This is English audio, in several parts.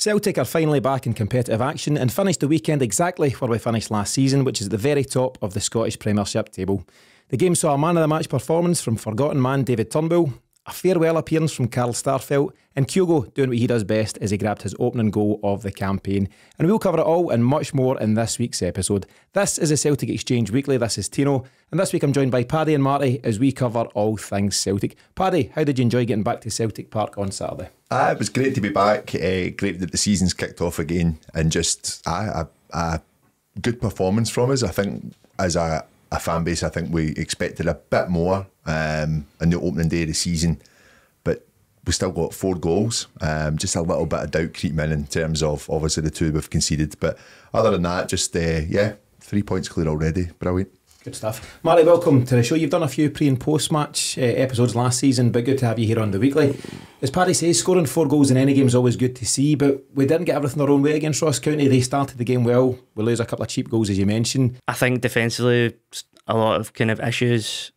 Celtic are finally back in competitive action and finished the weekend exactly where we finished last season, which is at the very top of the Scottish Premiership table. The game saw a man of the match performance from forgotten man David Turnbull, a farewell appearance from Carl Starfelt, and Kyogo doing what he does best as he grabbed his opening goal of the campaign. And we'll cover it all and much more in this week's episode. This is a Celtic Exchange Weekly. This is Tino, and this week I'm joined by Paddy and Marty as we cover all things Celtic. Paddy, how did you enjoy getting back to Celtic Park on Saturday? It was great to be back. Great that the season's kicked off again, and just a good performance from us. I think as a fan base, I think we expected a bit more in the opening day of the season, but we still got 4 goals. Just a little bit of doubt creeping in terms of obviously the 2 we've conceded, but other than that, just 3 points clear already. Brilliant. Good stuff. Marty, welcome to the show. You've done a few pre and post match episodes last season, but good to have you here on the weekly. As Paddy says, scoring 4 goals in any game is always good to see, but we didn't get everything our own way against Ross County. They started the game well. We lose a couple of cheap goals, as you mentioned. I think defensively, a lot of kind of issues.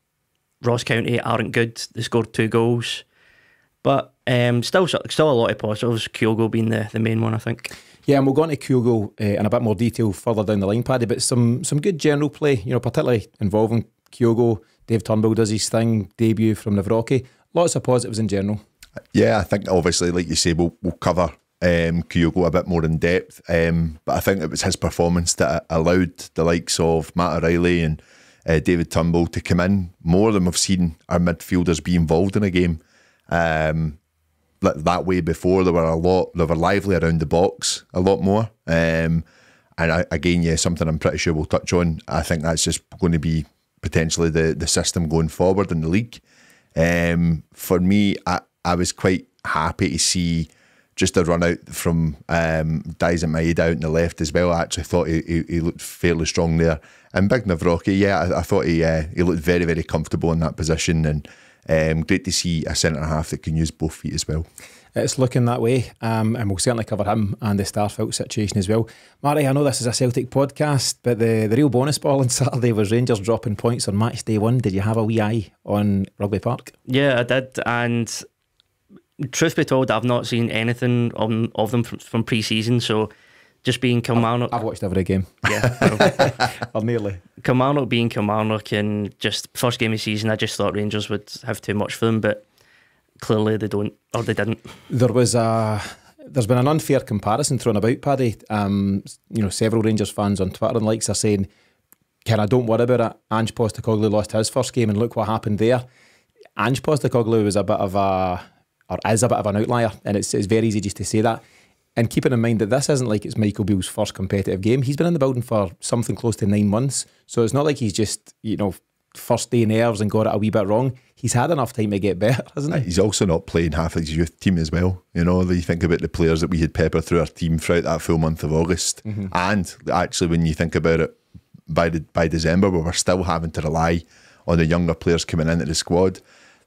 Ross County aren't good. They scored 2 goals, but still a lot of positives. Kyogo being the main one, I think. Yeah, and we'll go into Kyogo in a bit more detail further down the line, Paddy, but some good general play, particularly involving Kyogo. Dave Turnbull does his thing, debut from Navrocki. Lots of positives in general. Yeah, I think obviously, like you say, we'll cover Kyogo a bit more in depth, but I think it was his performance that allowed the likes of Matt O'Reilly and David Turnbull to come in more than we've seen our midfielders be involved in a game. That way before, they were lively around the box a lot more, and again, something I'm pretty sure we'll touch on. I think that's just going to be potentially the system going forward in the league. For me, I was quite happy to see just a run out from Daizen Maeda out on the left as well. I actually thought he looked fairly strong there. And Big Navrocki, I thought he looked very, very comfortable in that position, and great to see a centre half that can use both feet as well. It's looking that way, and we'll certainly cover him and the Stasfelt situation as well. Marty, I know this is a Celtic podcast, but the real bonus ball on Saturday was Rangers dropping points on Matchday 1. Did you have a wee eye on Rugby Park? Yeah, I did, and truth be told, I've not seen anything of them from pre-season, so just being Kilmarnock... I've watched every game. Yeah. Or nearly. Kilmarnock being Kilmarnock, and just first game of the season, I just thought Rangers would have too much for them, but clearly they don't, or they didn't. There's been an unfair comparison thrown about, Paddy. Several Rangers fans on Twitter and likes are saying, don't worry about it. Ange Postecoglou lost his first game and look what happened there. Ange Postecoglou is a bit of an outlier, and it's very easy just to say that. And keeping in mind that this isn't like it's Michael Beale's first competitive game. He's been in the building for something close to 9 months. So it's not like he's just, first day nerves and got it a wee bit wrong. He's had enough time to get better, hasn't he? He's also not playing half his youth team as well. You think about the players that we had peppered through our team throughout that full month of August. Mm-hmm. And actually, when you think about it, by December, we were still having to rely on the younger players coming into the squad.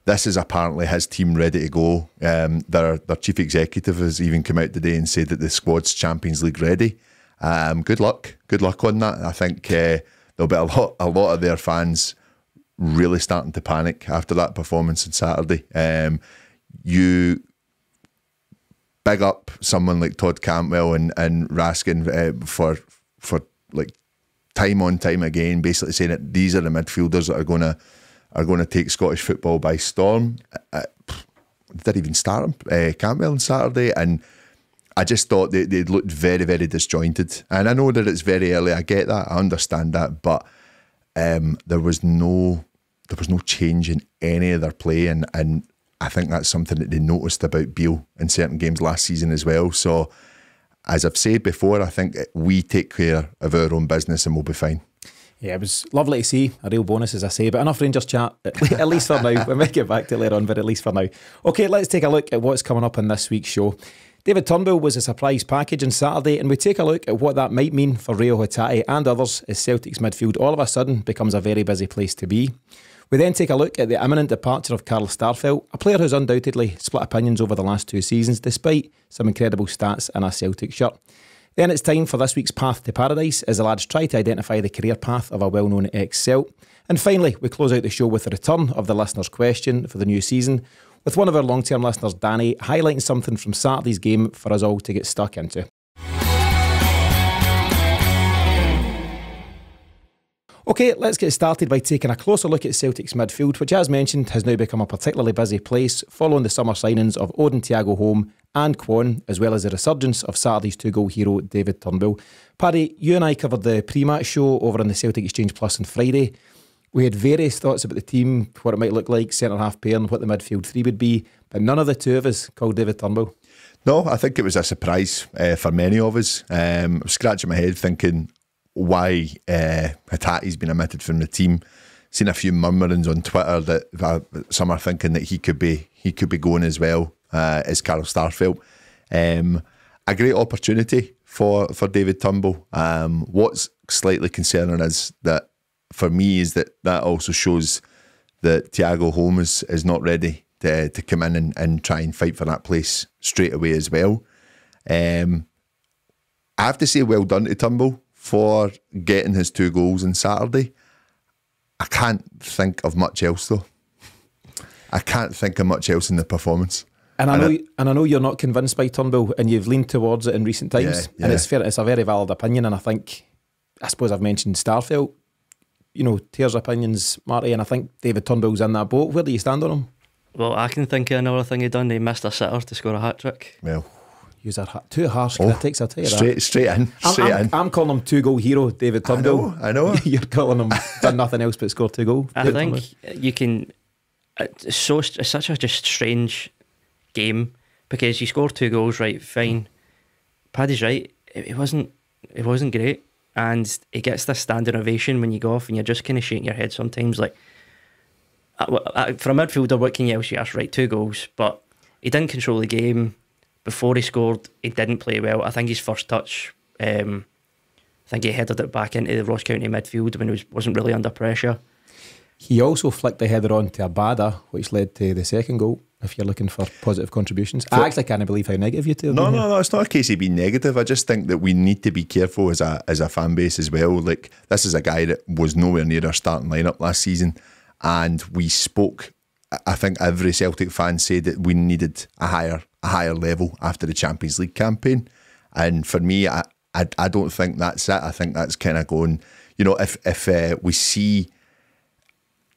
This is apparently his team ready to go. Their chief executive has even come out today and said that the squad's Champions League ready. Good luck on that. I think there'll be a lot of their fans really starting to panic after that performance on Saturday. You big up someone like Todd Cantwell and Raskin for like time on time again, basically saying that these are the midfielders that are going to take Scottish football by storm. Didn't even start Cantwell on Saturday, and I just thought they looked very, very disjointed. And I know that it's very early, I get that, I understand that, but there was no change in any of their play, and I think that's something that they noticed about Beale in certain games last season as well. So, as I've said before, I think we take care of our own business and we'll be fine. Yeah, it was lovely to see. A real bonus, as I say. But enough Rangers chat, at least for now. We might get back to it later on, but at least for now. OK, let's take a look at what's coming up in this week's show. David Turnbull was a surprise package on Saturday, and we take a look at what that might mean for Hatate and others as Celtic's midfield all of a sudden becomes a very busy place to be. We then take a look at the imminent departure of Carl Starfelt, a player who's undoubtedly split opinions over the last 2 seasons, despite some incredible stats in a Celtic shirt. Then it's time for this week's Path to Paradise, as the lads try to identify the career path of a well-known ex-Celt. And finally, we close out the show with the return of the listener's question for the new season, with one of our long-term listeners, Danny, highlighting something from Saturday's game for us all to get stuck into. Okay, let's get started by taking a closer look at Celtic's midfield, which, as mentioned, has now become a particularly busy place following the summer signings of Odin, Thiago, Holm and Kwon, as well as the resurgence of Saturday's two-goal hero, David Turnbull. Paddy, you and I covered the pre-match show over on the Celtic Exchange Plus on Friday. We had various thoughts about the team, what it might look like, centre-half pair and what the midfield three would be, but none of the two of us called David Turnbull. No, I think it was a surprise for many of us. I was scratching my head thinking why Hatate's been omitted from the team. Seen a few murmurings on Twitter that some are thinking that he could be going as well as Carl Starfelt. A great opportunity for David Turnbull. What's slightly concerning is that for me is that also shows that Thiago Holm is not ready to come in and try and fight for that place straight away as well. I have to say well done to Turnbull for getting his 2 goals on Saturday. I can't think of much else though. I can't think of much else in the performance. And I know you're not convinced by Turnbull, and you've leaned towards it in recent times. Yeah. And it's fair. It's a very valid opinion, and I suppose I've mentioned Starfelt. You know, tears opinions, Marty, and I think David Turnbull's in that boat. Where do you stand on him? Well, I can think of another thing he done. He missed a sitter to score a hat-trick. Well, you're two harsh critics, I'll tell you straight in. I'm calling him 2-goal hero, David Turnbull. I know. You're calling him done nothing else but score 2 goals. I think you can. It's such a just strange game because you score 2 goals, right? Fine. Paddy's right. It wasn't great, and he gets this standing ovation when you go off, and you're just kind of shaking your head sometimes. Like for a midfielder, what can you else you ask? Right, 2 goals, but he didn't control the game. Before he scored, he didn't play well. I think his first touch, I think he headed it back into the Ross County midfield when he wasn't really under pressure. He also flicked the header on to Abada, which led to the second goal, if you're looking for positive contributions. I actually can't believe how negative you two have been. No, it's not a case of being negative. I just think that we need to be careful as a fan base as well. Like, this is a guy that was nowhere near our starting lineup last season, and we spoke. I think every Celtic fan said that we needed a higher level after the Champions League campaign, and for me, I don't think that's it. I think that's kind of going. You know, if we see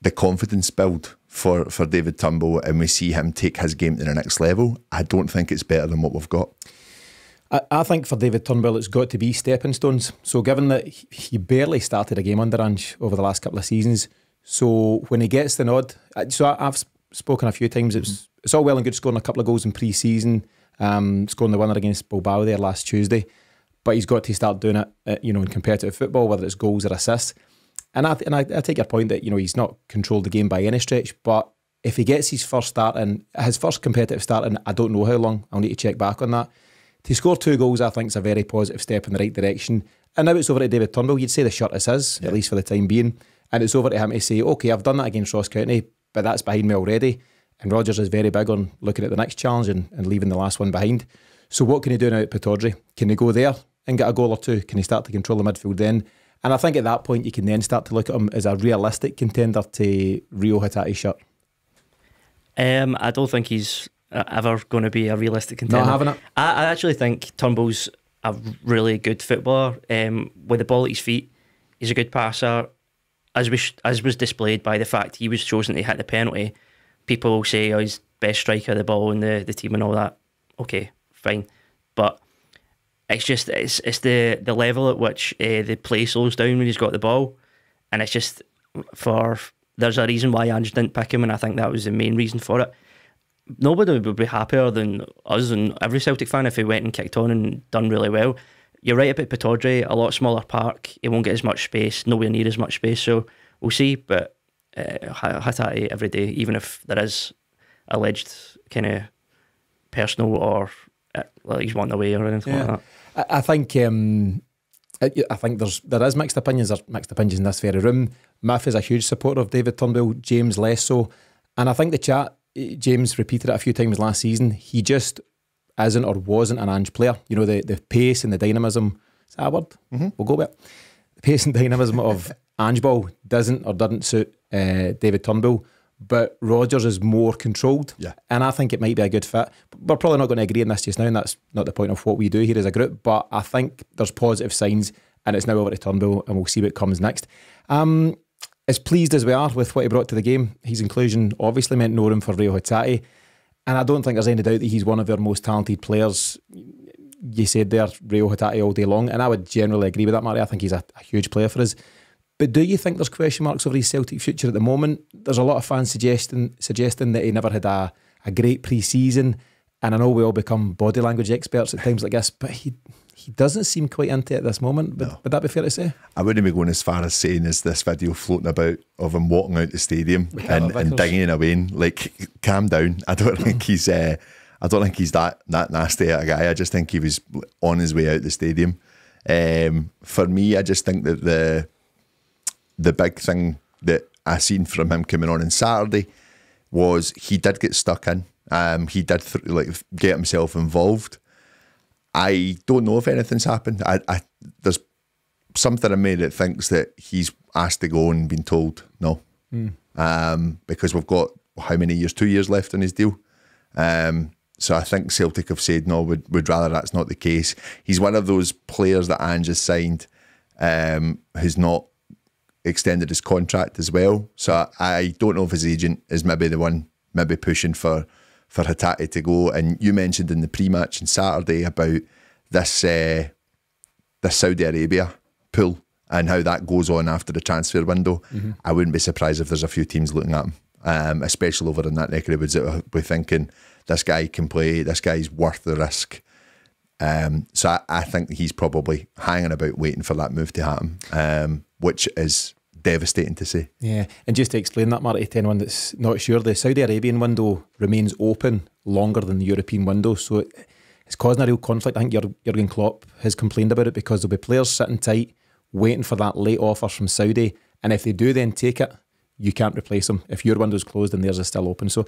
the confidence build for David Turnbull and we see him take his game to the next level, I don't think it's better than what we've got. I think for David Turnbull, it's got to be stepping stones. So given that he barely started a game under Ange over the last couple of seasons, so when he gets the nod, so I've spoken a few times, it's all well and good scoring a couple of goals in pre-season, scoring the winner against Bilbao there last Tuesday, but he's got to start doing it, in competitive football, whether it's goals or assists. And I take your point that he's not controlled the game by any stretch, but if he gets his first competitive start in I don't know how long, I'll need to check back on that. To score 2 goals, I think is a very positive step in the right direction. And now it's over to David Turnbull. You'd say the shirt is his, at least for the time being. And it's over to him to say, okay, I've done that against Ross County, but that's behind me already. And Rodgers is very big on looking at the next challenge and leaving the last one behind. So what can he do now at Pittodrie? Can he go there and get a goal or 2? Can he start to control the midfield then? And I think at that point you can then start to look at him as a realistic contender to Rio Hatate's shirt. I don't think he's ever going to be a realistic contender. Not having it? I actually think Turnbull's a really good footballer. With the ball at his feet, he's a good passer. As was displayed by the fact he was chosen to hit the penalty. People will say, he's best striker of the ball in the team and all that. Okay, fine. But it's just it's the level at which the play slows down when he's got the ball, and it's just there's a reason why Ange didn't pick him, and I think that was the main reason for it. Nobody would be happier than us and every Celtic fan if he went and kicked on and done really well. You're right about Pittodrie, a lot smaller park. He won't get as much space, nowhere near as much space. So we'll see. But Hatate every day, even if there is alleged kind of personal or he's wanting away or anything like that. I think there is mixed opinions. There's mixed opinions in this very room. Miff is a huge supporter of David Turnbull, James less so. And I think the chat, James repeated it a few times last season, he just isn't or wasn't an Ange player. The pace and the dynamism, is that a word? We'll go with it. The pace and dynamism of Ange ball doesn't or didn't suit David Turnbull. but Rodgers is more controlled. Yeah. And I think it might be a good fit. We're probably not going to agree on this just now, and that's not the point of what we do here as a group, but I think there's positive signs, and it's now over to Turnbull, and we'll see what comes next. As pleased as we are with what he brought to the game, his inclusion obviously meant no room for Rio Hatate, and I don't think there's any doubt that he's one of our most talented players. You said there, Rio Hatate all day long, and I would generally agree with that, Marty. I think he's a huge player for us. But do you think there's question marks over his Celtic future at the moment? There's a lot of fans suggesting that he never had a great pre-season, and I know we all become body language experts at times like this, but he doesn't seem quite into it at this moment. Would that be fair to say? I wouldn't be going as far as saying as this video floating about of him walking out the stadium and digging away. Like, calm down. I don't think he's that nasty a guy. I just think he was on his way out the stadium. For me, I just think that the big thing that I seen from him coming on Saturday was he did get stuck in. He did get himself involved. I don't know if anything's happened. There's something in me that thinks that he's asked to go and been told no. Because we've got how many years? 2 years left on his deal. So I think Celtic have said no, would rather that's not the case. He's one of those players that Ange has signed who's not extended his contract as well. So I don't know if his agent is maybe the one maybe pushing for Hatate to go. And you mentioned in the pre-match on Saturday about this Saudi Arabia pull and how that goes on after the transfer window. I wouldn't be surprised if there's a few teams looking at him, especially over in that neck of the woods, that will be thinking, this guy can play, this guy's worth the risk. So I think he's probably hanging about waiting for that move to happen, which is devastating to see. Yeah, and just to explain that, Marty, to anyone that's not sure, the Saudi Arabian window remains open longer than the European window, so it's causing a real conflict. I think Jurgen Klopp has complained about it because there'll be players sitting tight waiting for that late offer from Saudi, and if they do then take it, you can't replace them if your window's closed and theirs is still open. So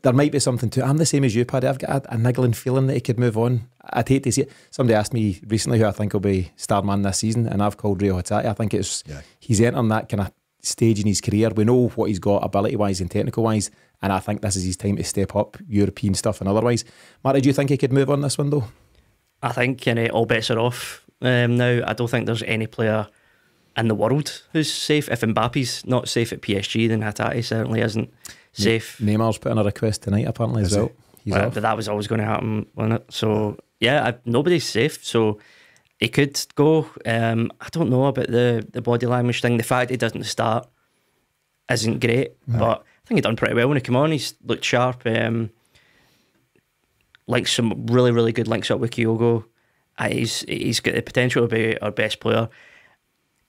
there might be something to it. I'm the same as you, Paddy. I've got a niggling feeling that he could move on. I'd hate to see it. Somebody asked me recently who I think will be star man this season, and I've called Rio Hatate. I think he's entering that kind of stage in his career. We know what he's got ability-wise and technical-wise, and I think this is his time to step up European stuff and otherwise. Marty, do you think he could move on this window? I think all bets are off now. I don't think there's any player in the world who's safe. If Mbappe's not safe at PSG, then Hatate certainly isn't safe. Neymar's put in a request tonight apparently as well. But that was always going to happen, wasn't it? So yeah, nobody's safe. So he could go. I don't know about the body language thing. The fact he doesn't start isn't great, but I think he done pretty well when he came on. He's looked sharp. Like some really, really good links up with Kyogo. He's got the potential to be our best player.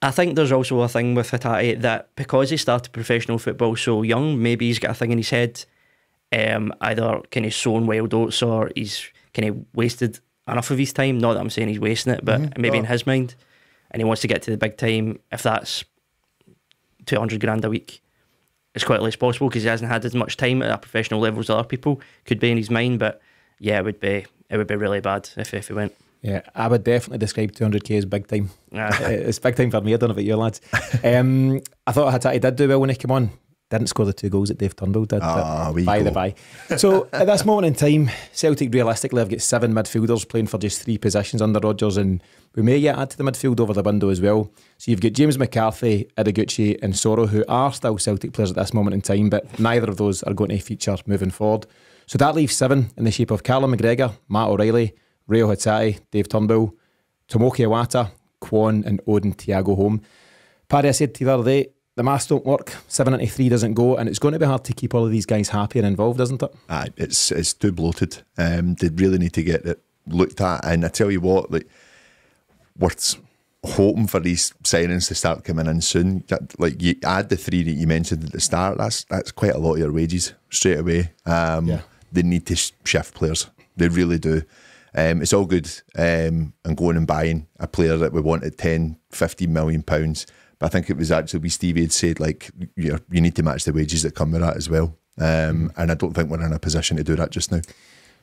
I think there's also a thing with Hatate that because he started professional football so young, maybe he's got a thing in his head, either kind of sown wild oats or he's kind of wasted enough of his time. Not that I'm saying he's wasting it, but maybe in his mind, and he wants to get to the big time. If that's 200 grand a week, it's quite less possible because he hasn't had as much time at a professional level as other people. Could be in his mind, but yeah, it would be really bad if he went. Yeah, I would definitely describe 200k as big time. It's big time for me. I don't know about you lads. I thought Hatate did do well when he came on. Didn't score the 2 goals that Dave Turnbull did. By the by. So at this moment in time, Celtic realistically have got 7 midfielders playing for just 3 positions under Rodgers, and we may yet add to the midfield over the window as well. So you've got James McCarthy, Ideguchi and Soro, who are still Celtic players at this moment in time, but neither of those are going to feature moving forward. So that leaves 7 in the shape of Callum McGregor, Matt O'Reilly, Rio Hatate, Dave Turnbull, Tomoki Iwata, Kwon and Odin Thiago Holm. Paddy, I said to you the other day, the maths don't work, 7 into 3 doesn't go, and it's going to be hard to keep all of these guys happy and involved, isn't it? It's too bloated. They really need to get it looked at, and I tell you what, like, we're hoping for these signings to start coming in soon. Like, you add the 3 that you mentioned at the start, that's quite a lot of your wages straight away. They need to shift players. They really do. It's all good and going and buying a player that we want at 10, 15 million pounds. But I think it was actually Stevie had said, like, you need to match the wages that come with that as well. And I don't think we're in a position to do that just now.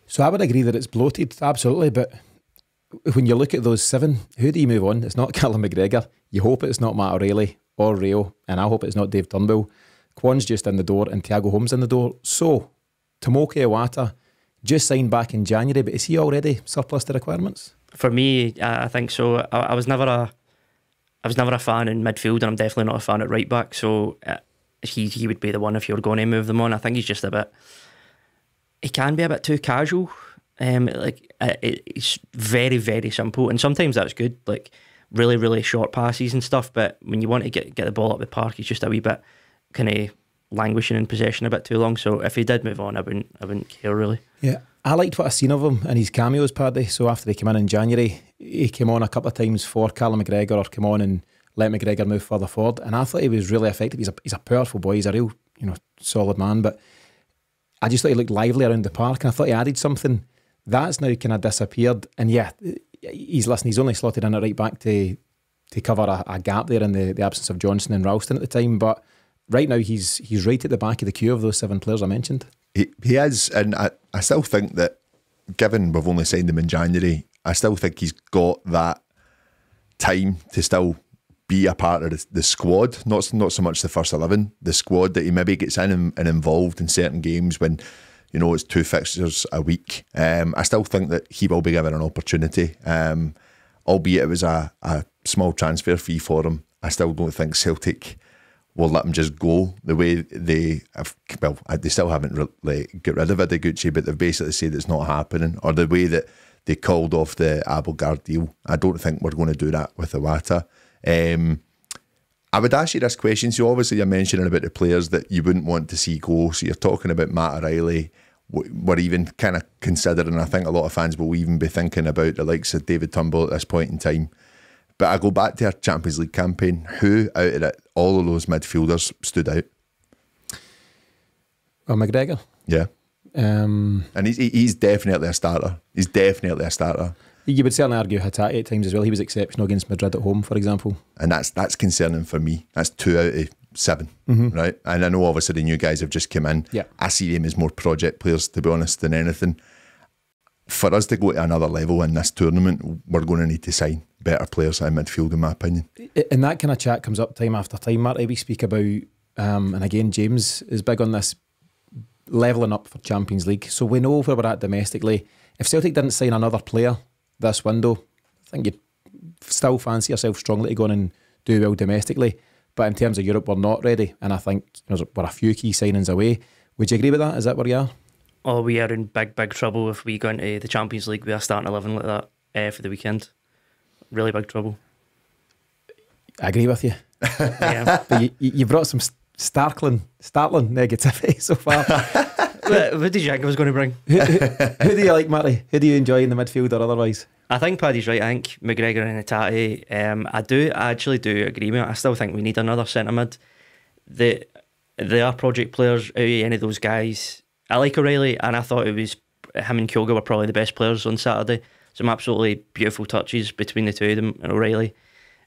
So I would agree that it's bloated, absolutely. But when you look at those 7, who do you move on? It's not Callum McGregor. You hope it's not Matt O'Reilly or Rio, and I hope it's not Dave Turnbull. Kwon's just in the door and Thiago Holm's in the door. So, Tomoki Iwata just signed back in January, but is he already surplus to requirements? For me, I think so. I was never a fan in midfield, and I'm definitely not a fan at right back. So he would be the one if you were going to move them on. I think he's just he can be a bit too casual. It's very, very simple, and sometimes that's good. Like really, really short passes and stuff. But when you want to get the ball up the park, he's just a wee bit kind of languishing in possession a bit too long. So if he did move on, I wouldn't care really. Yeah, I liked what I seen of him in his cameos, Paddy. So after he came in January, he came on a couple of times for Callum McGregor, or came on and let McGregor move further forward, and I thought he was really effective. He's a powerful boy. He's a real solid man, but I just thought he looked lively around the park, and I thought he added something that's now kind of disappeared. And yeah, he's only slotted in at right back to cover a gap there in the absence of Johnson and Ralston at the time, but right now he's right at the back of the queue of those 7 players I mentioned. He is, and I still think that, given we've only signed him in January, I still think he's got that time to still be a part of the squad, not so much the first 11, the squad, that he maybe gets in and involved in certain games when it's 2 fixtures a week. I still think that he will be given an opportunity, albeit it was a small transfer fee for him. I still don't think Celtic will let him just go the way they have. Well, they still haven't got rid of Ideguchi, but they've basically said it's not happening, or the way that they called off the Abelgard deal. I don't think we're going to do that with Iwata. I would ask you this question. So obviously you're mentioning about the players that you wouldn't want to see go. So you're talking about Matt O'Reilly. We're even kind of considering, I think a lot of fans will even be thinking about the likes of David Turnbull at this point in time. But I go back to our Champions League campaign. Who out of it, all of those midfielders stood out? Well, McGregor. Yeah. And he's definitely a starter. He's definitely a starter. You would certainly argue Hatate at times as well. He was exceptional against Madrid at home, for example. And that's concerning for me. That's 2 out of 7, right? And I know obviously the new guys have just come in. Yeah. I see them as more project players, to be honest, than anything. For us to go to another level in this tournament, we're going to need to sign better players in midfield, in my opinion. And that kind of chat comes up time after time, Marty. We speak about, and again, James is big on this, levelling up for Champions League. So we know where we're at domestically. If Celtic didn't sign another player this window, I think you'd still fancy yourself strongly to go on and do well domestically. But in terms of Europe, we're not ready. And I think we're a few key signings away. Would you agree with that? Is that where you are? Oh, we are in big trouble if we go into the Champions League with a starting 11 like that for the weekend. Really big trouble. I agree with you. Yeah. But you brought some startling negativity so far. What did you think I was going to bring? Who do you like, Matty? Who do you enjoy in the midfield or otherwise? I think Paddy's right. I think McGregor and Hatate. I actually do agree with it. I still think we need another centre mid. They are project players. Out of any of those guys, I like O'Reilly, and I thought it was him and Kyogo were probably the best players on Saturday. Some absolutely beautiful touches between the two of them and O'Reilly.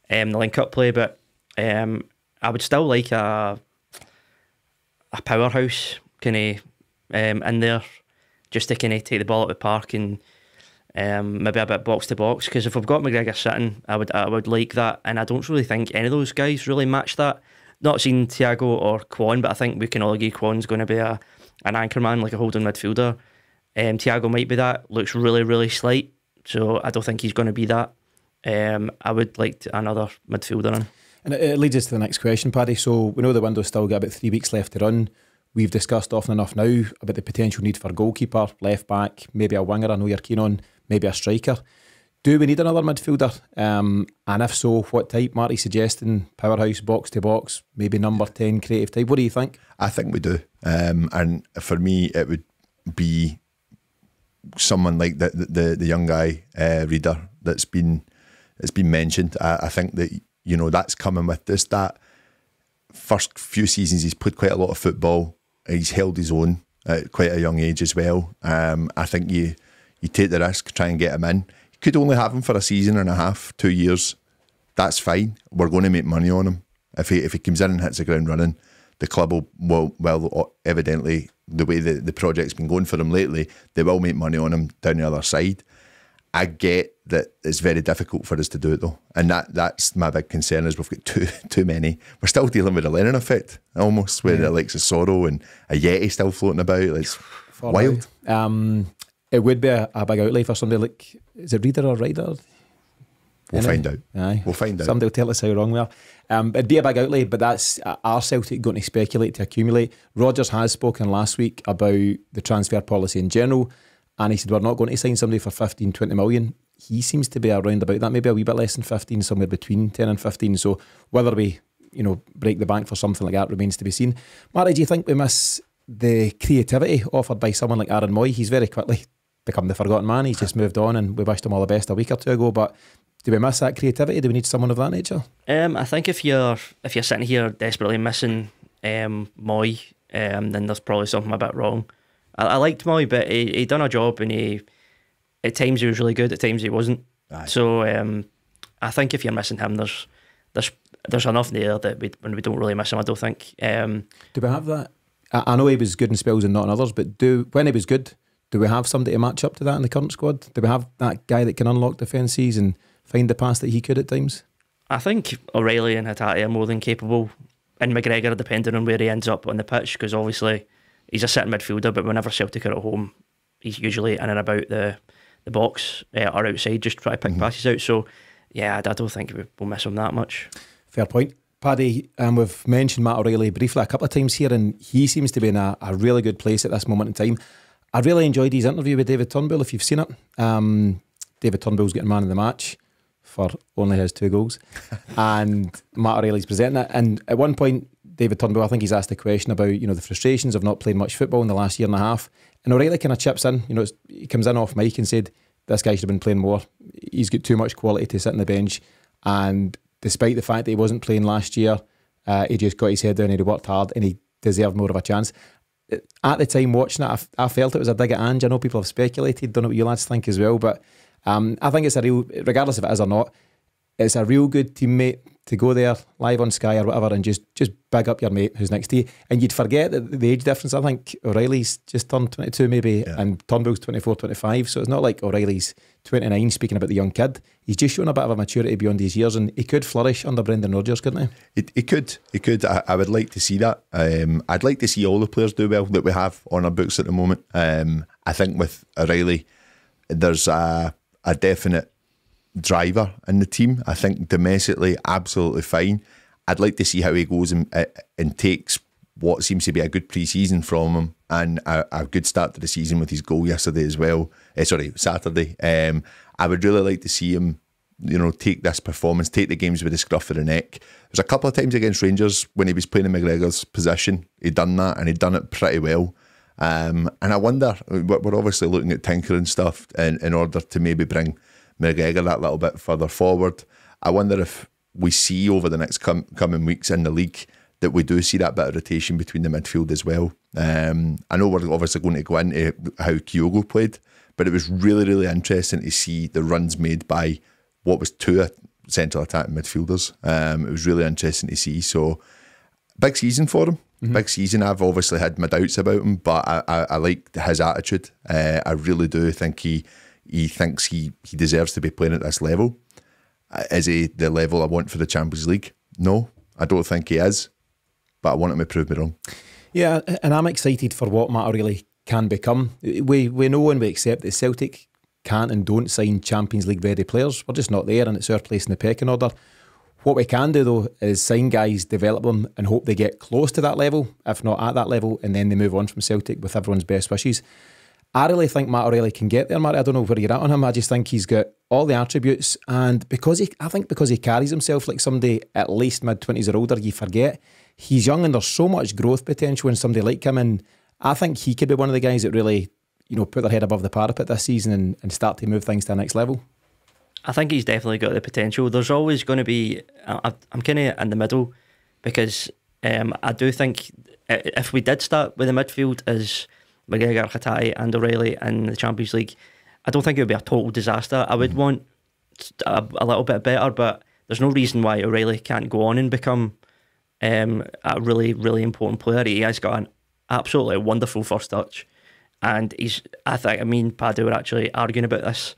The link-up play, but I would still like a powerhouse kind of in there, just to kind of take the ball out of the park and maybe a bit box to box. Because if we've got McGregor sitting, I would like that, and I don't really think any of those guys really match that. Not seen Thiago or Kwon, but I think we can all agree Kwon's going to be an anchor man, like a holding midfielder. Thiago might be that. Looks really, really slight, so I don't think he's going to be that. I would like another midfielder in. And it leads us to the next question, Paddy. So we know the window's still got about 3 weeks left to run. We've discussed often enough now about the potential need for goalkeeper, left back, maybe a winger I know you're keen on, maybe a striker. Do we need another midfielder? And if so, what type? Marty suggesting powerhouse, box to box, maybe number 10 creative type. What do you think? I think we do. And for me, it would be someone like the young guy, Reader, that's been mentioned. I think that, that's coming with this. That first few seasons, he's played quite a lot of football. He's held his own at quite a young age as well. I think you take the risk, try and get him in. You could only have him for a season and a half, 2 years. That's fine. We're going to make money on him. If he comes in and hits the ground running, the club will evidently, the way the project's been going for him lately, they will make money on him down the other side. I get that it's very difficult for us to do it though, and that's my big concern is we've got too many. We're still dealing with the Lennon effect almost, where Alexis Sorrow and a Yeti still floating about. It's wild. It would be a big outlay for somebody like, is it Reader or Ryder? We'll find out. Aye. We'll find out. Somebody will tell us how wrong we are. It'd be a big outlay, but that's our Celtic going to speculate to accumulate. Rodgers has spoken last week about the transfer policy in general, and he said we're not going to sign somebody for 15, 20 million. He seems to be around about that, maybe a wee bit less than 15, somewhere between 10 and 15. So whether we, break the bank for something like that remains to be seen. Marty, do you think we miss the creativity offered by someone like Aaron Moy? He's very quickly become the forgotten man. He's just moved on, and we wished him all the best a week or two ago, but do we miss that creativity? Do we need someone of that nature? I think if you're sitting here desperately missing Moy, then there's probably something a bit wrong. I liked Moy, but he done a job, and at times he was really good, at times he wasn't. Aye. So I think if you're missing him, there's enough there that when we don't really miss him, I don't think. Do we have that? I know he was good in spells and not in others, but when he was good, do we have somebody to match up to that in the current squad? Do we have that guy that can unlock defences and find the pass that he could at times? I think O'Reilly and Hatate are more than capable, and McGregor, depending on where he ends up on the pitch, because obviously he's a sitting midfielder, but whenever Celtic are at home, he's usually in and about the box or outside, just try to pick passes out. So yeah, I don't think we'll miss him that much. Fair point. Paddy, we've mentioned Matt O'Reilly briefly a couple of times here, and he seems to be in a really good place at this moment in time. I really enjoyed his interview with David Turnbull, if you've seen it. David Turnbull's getting man of the match for only his 2 goals. And Matt O'Reilly's presenting it. And at one point, David Turnbull, I think he's asked a question about, the frustrations of not playing much football in the last year and a half. And O'Reilly kind of chips in, he comes in off mic and said, this guy should have been playing more. He's got too much quality to sit on the bench. And despite the fact that he wasn't playing last year, he just got his head down and he worked hard and he deserved more of a chance. At the time watching it, I felt it was a dig at Ange. I know people have speculated, don't know what you lads think as well, but I think it's a real, regardless if it is or not, it's a real good teammate to go there live on Sky or whatever and just big up your mate who's next to you. And you'd forget that the age difference. I think O'Reilly's just turned 22 maybe, and Turnbull's 24, 25. So it's not like O'Reilly's 29 speaking about the young kid. He's just shown a bit of a maturity beyond his years, and he could flourish under Brendan Rodgers, couldn't he? He could. I would like to see that. I'd like to see all the players do well that we have on our books at the moment. I think with O'Reilly, there's a definite driver in the team. I think domestically, absolutely fine. I'd like to see how he goes and takes what seems to be a good pre-season from him, and a good start to the season with his goal yesterday as well. Saturday. I would really like to see him, take this performance, take the games with the scruff of the neck. There's a couple of times against Rangers when he was playing in McGregor's position, he'd done that and he'd done it pretty well. And I wonder, we're obviously looking at tinkering stuff in order to maybe bring McGregor that little bit further forward. I wonder if we see over the next coming weeks in the league that we do see that bit of rotation between the midfield as well. I know we're obviously going to go into how Kyogo played, but it was really, really interesting to see the runs made by what was 2 central attacking midfielders. It was really interesting to see. So, big season for him. Big season. I've obviously had my doubts about him, but I like his attitude. I really do think he thinks he deserves to be playing at this level. Is he the level I want for the Champions League? No, I don't think he is, but I want him to prove me wrong. Yeah, and I'm excited for what Matt O'Reilly can become. We know and we accept that Celtic can't and don't sign Champions League ready players. We're just not there, and it's our place in the pecking order. What we can do though is sign guys, develop them, and hope they get close to that level, if not at that level, and then they move on from Celtic with everyone's best wishes. I really think Matt O'Reilly can get there, Marty. I don't know where you're at on him. I just think he's got all the attributes, and because he carries himself like somebody at least mid-20s or older, you forget he's young and there's so much growth potential in somebody like him, and I think he could be one of the guys that really, put their head above the parapet this season and start to move things to the next level. I think he's definitely got the potential. There's always going to be, I'm kind of in the middle, because I do think if we did start with the midfield as McGregor, Hatate and O'Reilly in the Champions League, I don't think it would be a total disaster. I would want a little bit better, but there's no reason why O'Reilly can't go on and become a really, really important player. He has got an absolutely wonderful first touch, and me and Paddy were actually arguing about this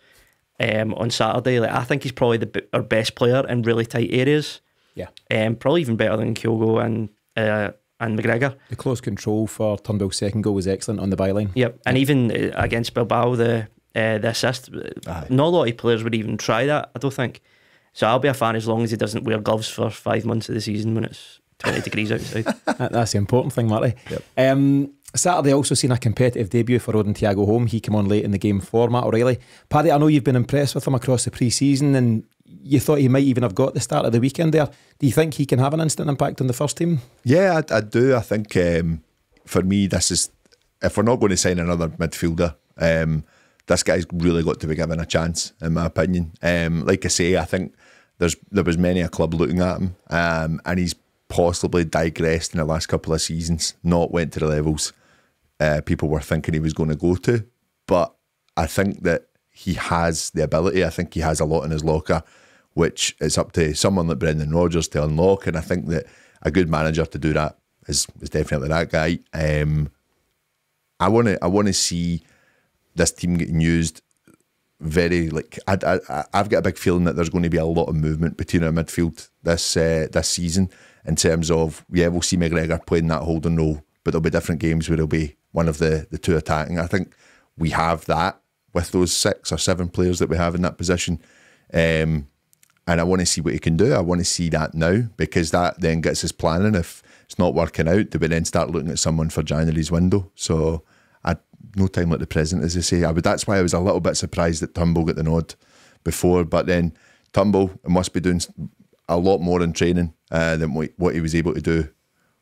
on Saturday. Like, I think he's probably our best player in really tight areas. Yeah. Probably even better than Kyogo and McGregor. The close control for Turnbull's second goal was excellent on the byline. Yep, and even against Bilbao, the assist, not a lot of players would even try that, I don't think. So I'll be a fan as long as he doesn't wear gloves for 5 months of the season when it's 20 degrees outside. That's the important thing, Marty. Yep. Saturday also seen a competitive debut for Odin Thiago Holm. He came on late in the game for Matt O'Reilly. Paddy, I know you've been impressed with him across the pre-season and you thought he might even have got the start of the weekend there. Do you think he can have an instant impact on the first team? Yeah, I do. I think for me, this is, if we're not going to sign another midfielder, this guy's really got to be given a chance, in my opinion. Like I say, I think there was many a club looking at him, and he's possibly digressed in the last couple of seasons, not went to the levels people were thinking he was going to go to. But I think that he has the ability. I think he has a lot in his locker, which is up to someone like Brendan Rodgers to unlock. And I think that a good manager to do that is definitely that guy. I want to see this team getting used very, like, I've got a big feeling that there's going to be a lot of movement between our midfield this season, in terms of, we'll see McGregor playing that holding role, but there'll be different games where he'll be one of the two attacking. I think we have that with those 6 or 7 players that we have in that position. And I want to see what he can do. I want to see that now, because that then gets us planning. If it's not working out, do we then start looking at someone for January's window? So no time like the present, as I say. That's why I was a little bit surprised that Turnbull got the nod before. But then Turnbull must be doing a lot more in training than what he was able to do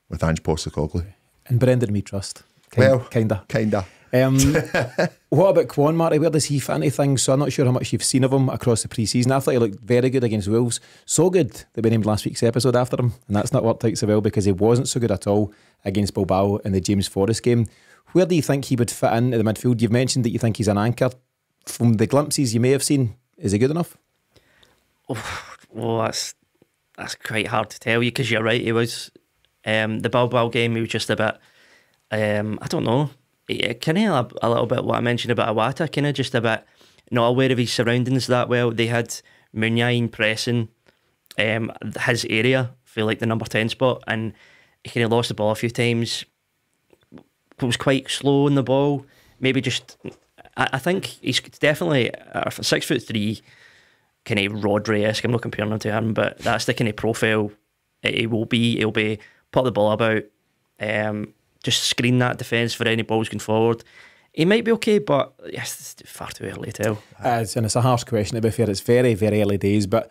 with Ange Postecoglou. And Brendan we trust. Kinda. What about Kwon, Marty? Where does he fit into things? So I'm not sure how much you've seen of him across the pre-season. I thought he looked very good against Wolves. So good that we named last week's episode after him, and that's not worked out so well, because he wasn't so good at all against Bilbao in the James Forrest game. Where do you think he would fit into the midfield? You've mentioned that you think he's an anchor. From the glimpses you may have seen, is he good enough? Well, that's quite hard to tell you, because you're right, he was the Bilbao game, he was just a bit I don't know, kind of a little bit what I mentioned about Awata, kind of just a bit not aware of his surroundings that well. They had Munyain pressing his area for like the number 10 spot, and he kind of lost the ball a few times. Was quite slow on the ball. Maybe just, I think he's definitely a 6'3", kind of Rodri-esque. I'm not comparing him to him, but that's the kind of profile he will be. He'll be put the ball about, just screen that defence for any balls going forward. He might be okay, but yes, it's far too early to tell. And it's a harsh question, to be fair. It's very, very early days, but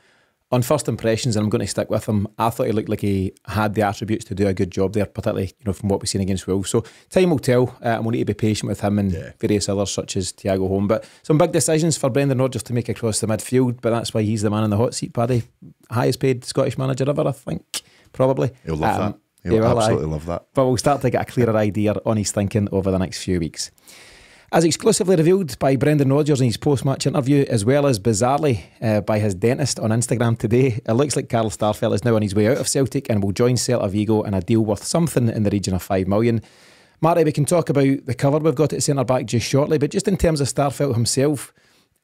on first impressions, and I'm going to stick with him, I thought he looked like he had the attributes to do a good job there, particularly from what we've seen against Wolves. So time will tell, and we'll need to be patient with him and various others such as Thiago Holm. But some big decisions for Brendan Rodgers to make across the midfield, but that's why he's the man in the hot seat, Paddy. Highest paid Scottish manager ever, I think, probably. He'll love that. He'll absolutely love that. But we'll start to get a clearer idea on his thinking over the next few weeks. As exclusively revealed by Brendan Rodgers in his post-match interview, as well as bizarrely by his dentist on Instagram today, it looks like Carl Starfelt is now on his way out of Celtic and will join Celta Vigo in a deal worth something in the region of 5 million. Marty, we can talk about the cover we've got at centre-back just shortly, but just in terms of Starfelt himself,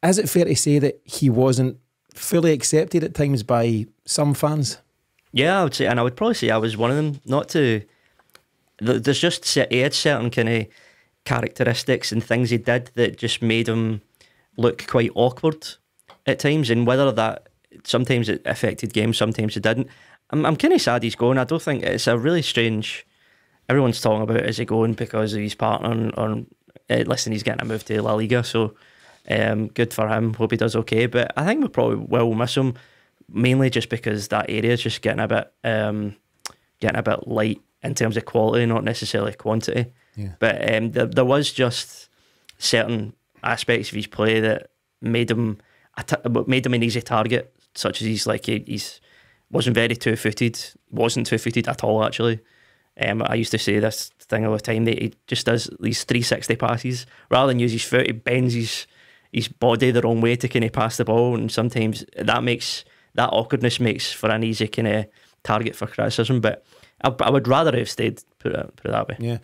is it fair to say that he wasn't fully accepted at times by some fans? Yeah, I would say, and I would probably say I was one of them. Not to, there's just, he had certain kind of characteristics and things he did that just made him look quite awkward at times, and whether that sometimes it affected games, sometimes it didn't. I'm kind of sad he's going. I don't think it's a really strange. Everyone's talking about is he going because of his partner, or listen, he's getting a move to La Liga, so good for him. Hope he does okay. But I think we probably will miss him, mainly just because that area is just getting a bit light in terms of quality, not necessarily quantity. Yeah. But there was just certain aspects of his play that made him an easy target, such as he's wasn't very wasn't two-footed at all, actually. I used to say this thing all the time, that he just does these 360 passes. Rather than use his foot, he bends his body the wrong way to kind of pass the ball, and sometimes that awkwardness makes for an easy kind of target for criticism. But I would rather have stayed, put it that way. Yeah.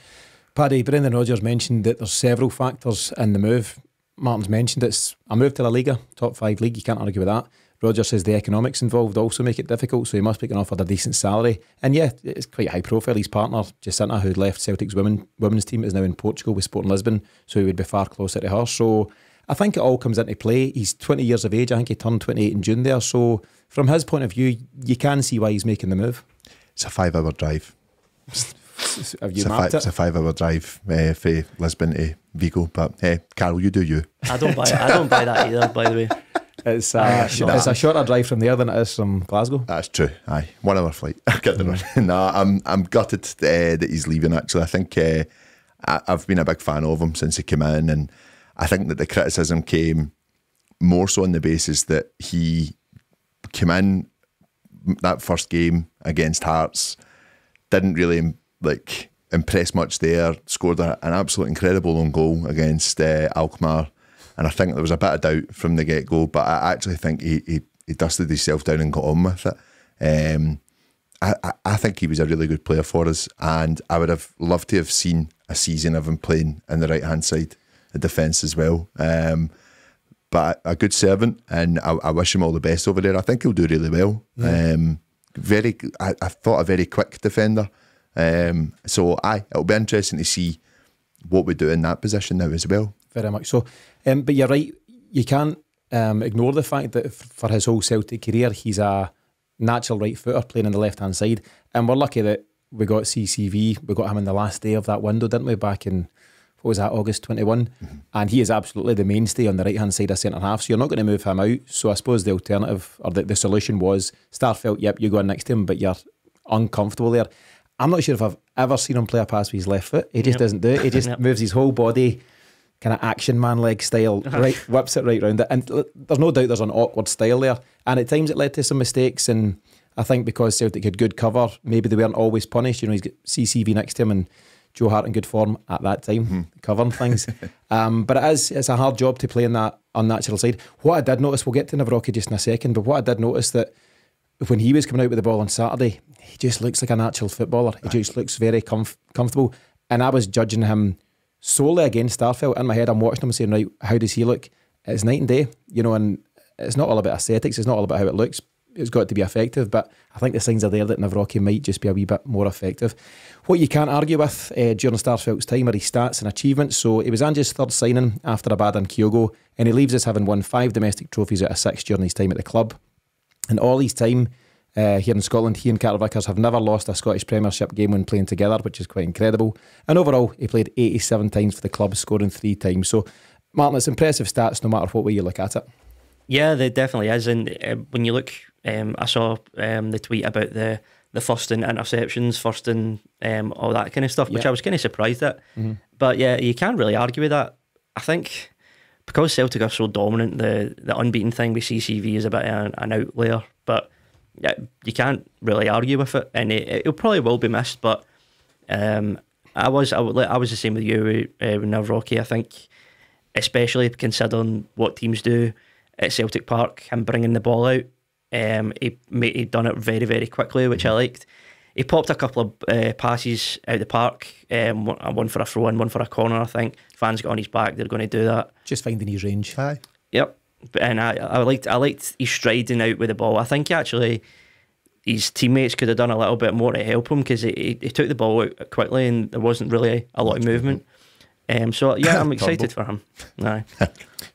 Paddy, Brendan Rodgers mentioned that there's several factors in the move. Martin's mentioned, it's a move to La Liga, top 5 league, you can't argue with that. Rodgers says the economics involved also make it difficult, so he must be getting offered a decent salary. And yeah, it's quite high profile. His partner, Jacinta, who left Celtic's women's team, is now in Portugal with Sporting Lisbon, so he would be far closer to her. So I think it all comes into play. He's 20 years of age. I think he turned 28 in June there. So from his point of view, you can see why he's making the move. It's a 5-hour drive. Have you mapped it? It's a 5-hour drive from Lisbon to Vigo. But hey, Carl, you do you. I don't buy that either, by the way. It's a shorter drive from there than it is from Glasgow. That's true. Aye, 1 hour flight. I'm gutted that he's leaving. Actually, I think I've been a big fan of him since he came in, and I think that the criticism came more so on the basis that he came in that first game against Hearts, didn't really impress much there. Scored an absolute incredible own goal against Alkmaar. And I think there was a bit of doubt from the get-go, but I actually think he dusted himself down and got on with it. I think he was a really good player for us, and I would have loved to have seen a season of him playing in the right-hand side, the defence as well. But a good servant, and I wish him all the best over there. I think he'll do really well. Yeah. I thought a very quick defender. So it'll be interesting to see what we do in that position now as well. Very much so. But you're right, you can't ignore the fact that for his whole Celtic career, he's a natural right footer playing on the left hand side. And we're lucky that we got CCV, we got him in the last day of that window, didn't we, back in, what was that, August 21? Mm-hmm. And he is absolutely the mainstay on the right hand side of centre half, so you're not going to move him out. So I suppose the alternative, or the solution was Starfelt, yep, you go in next to him, but you're uncomfortable there. I'm not sure if I've ever seen him play a pass with his left foot. He just doesn't do it. He just moves his whole body, kind of action man leg style, right, whips it right round it. And there's no doubt there's an awkward style there. And at times it led to some mistakes. And I think because Celtic had good cover, maybe they weren't always punished. You know, he's got CCV next to him and Joe Hart in good form at that time, covering things. But it's a hard job to play in that unnatural side. What I did notice, we'll get to Navrocki just in a second, but what I did notice that when he was coming out with the ball on Saturday, he just looks like a natural footballer. He just looks very comfortable. And I was judging him solely against Starfelt. In my head, I'm watching him saying, right, how does he look? It's night and day, you know, and it's not all about aesthetics. It's not all about how it looks. It's got to be effective. But I think the signs are there that Navrocki might just be a wee bit more effective. What you can't argue with during Starfelt's time are his stats and achievements. So he was Ange's third signing after Abad and Kyogo, and he leaves us having won 5 domestic trophies out of 6 during his time at the club. And all his time here in Scotland, he and Carter Vickers have never lost a Scottish Premiership game when playing together, which is quite incredible. And overall, he played 87 times for the club, scoring 3 times. So, Martin, it's impressive stats no matter what way you look at it. Yeah, there definitely is. And when you look, I saw the tweet about the first in interceptions, first in all that kind of stuff, which I was kind of surprised at. Mm-hmm. But yeah, you can't really argue with that. I think because Celtic are so dominant, the unbeaten thing with CCV is a bit of an outlier, but yeah, you can't really argue with it, and it probably will be missed. But I was the same with you with Navrocki. I think, especially considering what teams do at Celtic Park, him bringing the ball out, he done it very, very quickly, which I liked. He popped a couple of passes out the park, one for a throw in, one for a corner. I think fans got on his back; they're going to do that. Just finding his range. Aye. Yep. And I liked his striding out with the ball. I think actually his teammates could have done a little bit more to help him, because he took the ball out quickly and there wasn't really a lot of movement. So yeah, I'm excited for him. Aye.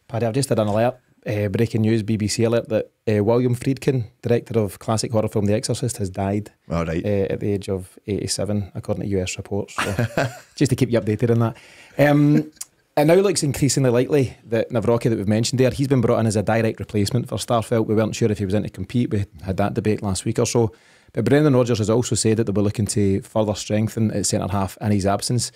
Paddy, I've just had an alert, breaking news, BBC alert, that William Friedkin, director of classic horror film The Exorcist, has died at the age of 87, according to US reports. So just to keep you updated on that. It now looks increasingly likely that Navrocki, that we've mentioned there, he's been brought in as a direct replacement for Starfelt. We weren't sure if he was in to compete. We had that debate last week or so. But Brendan Rodgers has also said that they were looking to further strengthen at centre half in his absence.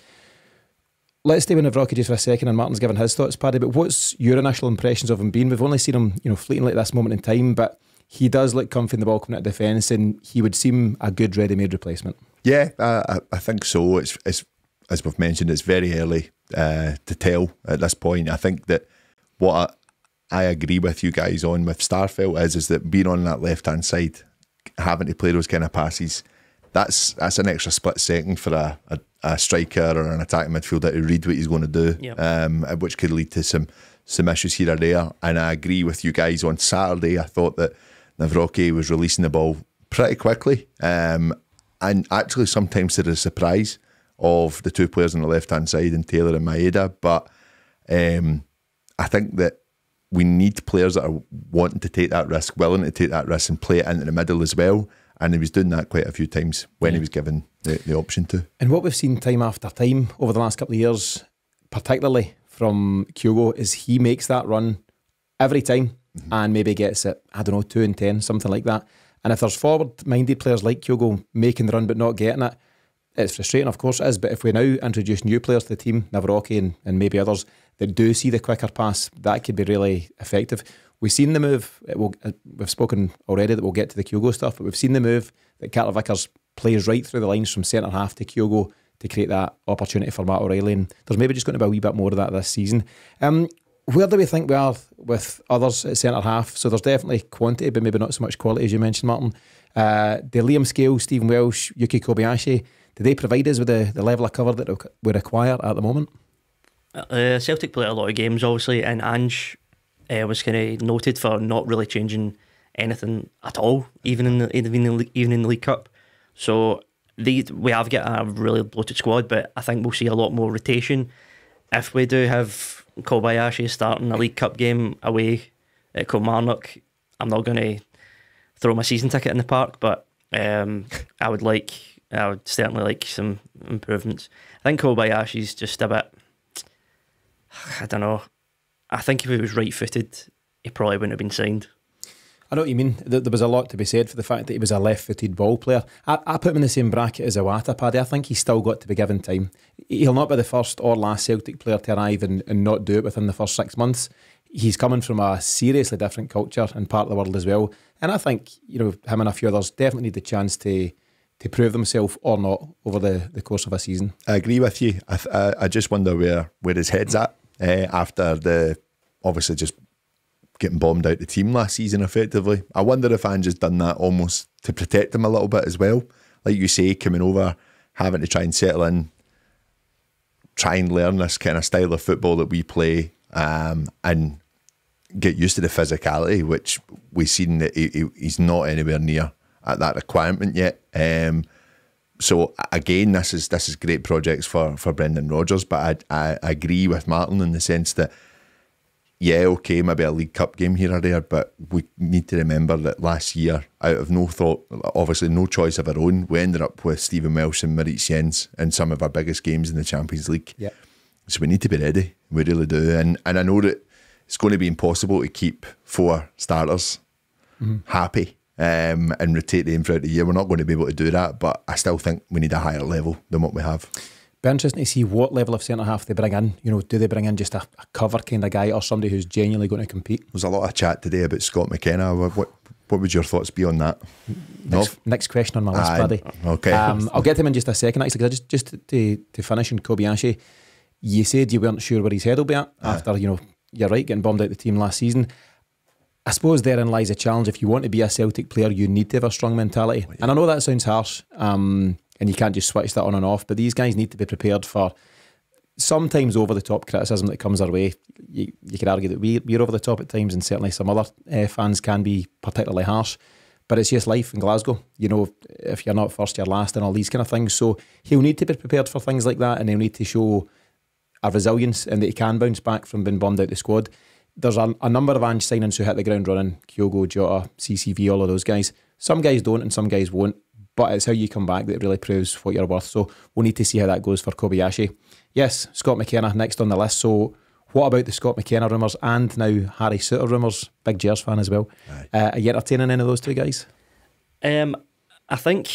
Let's stay with Navrocki just for a second, and Martin's given his thoughts, Paddy. But what's your initial impressions of him being? We've only seen him, fleetingly at this moment in time, but he does look comfy in the ball coming out of defence, and he would seem a good ready-made replacement. Yeah, I think so. It's as we've mentioned, it's very early to tell at this point. I think that what I agree with you guys on with Starfelt is that being on that left-hand side, having to play those kind of passes, that's an extra split second for a striker or an attacking midfielder to read what he's going to do, which could lead to some some issues here or there. And I agree with you guys. On Saturday, I thought that Navrocki was releasing the ball pretty quickly, and actually sometimes to the surprise of the two players on the left-hand side, and Taylor and Maeda. But I think that we need players that are wanting to take that risk, willing to take that risk and play it into the middle as well. And he was doing that quite a few times when he was given the option to. And what we've seen time after time over the last couple of years, particularly from Kyogo, is he makes that run every time and maybe gets it, 2 and 10, something like that. And if there's forward-minded players like Kyogo making the run but not getting it, it's frustrating, of course it is. But if we now introduce new players to the team, Navrocki and maybe others, that do see the quicker pass, that could be really effective. We've seen the move, we've spoken already that we'll get to the Kyogo stuff, but we've seen the move that Carter Vickers plays right through the lines from centre half to Kyogo to create that opportunity for Matt O'Reilly, and there's maybe just going to be a wee bit more of that this season. Where do we think we are with others at centre half? So there's definitely quantity, but maybe not so much quality as you mentioned, Martin. Do Liam Scales, Stephen Welsh, Yuki Kobayashi, do they provide us with the level of cover that we require at the moment? Celtic play a lot of games, obviously, and Ange was kind of noted for not really changing anything at all, even in the League Cup. So we have got a really bloated squad, but I think we'll see a lot more rotation. If we do have Kobayashi starting a League Cup game away at Kilmarnock, I'm not going to throw my season ticket in the park, but I would certainly like some improvements. I think Kobayashi's just a bit, I don't know. I think if he was right-footed, he probably wouldn't have been signed. I know what you mean. There was a lot to be said for the fact that he was a left-footed ball player. I put him in the same bracket as Iwata, Paddy. I think he's still got to be given time. He'll not be the first or last Celtic player to arrive and not do it within the first 6 months. He's coming from a seriously different culture and part of the world as well. And I think him and a few others definitely need the chance to prove themselves or not over the course of a season. I agree with you. I just wonder where his head's at after the obviously just getting bombed out the team last season effectively. I wonder if Ange has done that almost to protect him a little bit as well. Like you say, coming over, having to try and settle in, try and learn this kind of style of football that we play, and get used to the physicality, which we've seen that he's not anywhere near at that requirement yet. So again, this is great projects for Brendan Rodgers, but I agree with Martin in the sense that yeah, okay, maybe a League Cup game here or there, but we need to remember that last year, out of no thought, obviously no choice of our own, we ended up with Stephen Welsh and Maurice Jens in some of our biggest games in the Champions League. Yep. So we need to be ready, we really do. And I know that it's going to be impossible to keep 4 starters happy and rotate them throughout the year. We're not going to be able to do that, but I still think we need a higher level than what we have. Be interesting to see what level of centre-half they bring in. Do they bring in just a cover kind of guy or somebody who's genuinely going to compete? There's a lot of chat today about Scott McKenna. What would your thoughts be on that? Next question on my list, Paddy. Okay. I'll get to him in just a second, actually, because just to finish on Kobayashi, you said you weren't sure where his head will be at after, you're right, getting bombed out the team last season. I suppose therein lies a challenge. If you want to be a Celtic player, you need to have a strong mentality. Oh, yeah. And I know that sounds harsh, and you can't just switch that on and off, but these guys need to be prepared for sometimes over-the-top criticism that comes our way. You could argue that we're over the top at times, and certainly some other fans can be particularly harsh, but it's just life in Glasgow. If you're not first, you're last, and all these kind of things. So he'll need to be prepared for things like that, and he'll need to show a resilience and that he can bounce back from being bombed out the squad. There's a number of Ange signings who hit the ground running: Kyogo, Jota, CCV, all of those guys. Some guys don't and some guys won't, but it's how you come back that really proves what you're worth. So we'll need to see how that goes for Kobayashi. Yes, Scott McKenna next on the list. So what about the Scott McKenna rumours and now Harry Souttar rumours? Big Gers fan as well. Are you entertaining any of those two guys? I think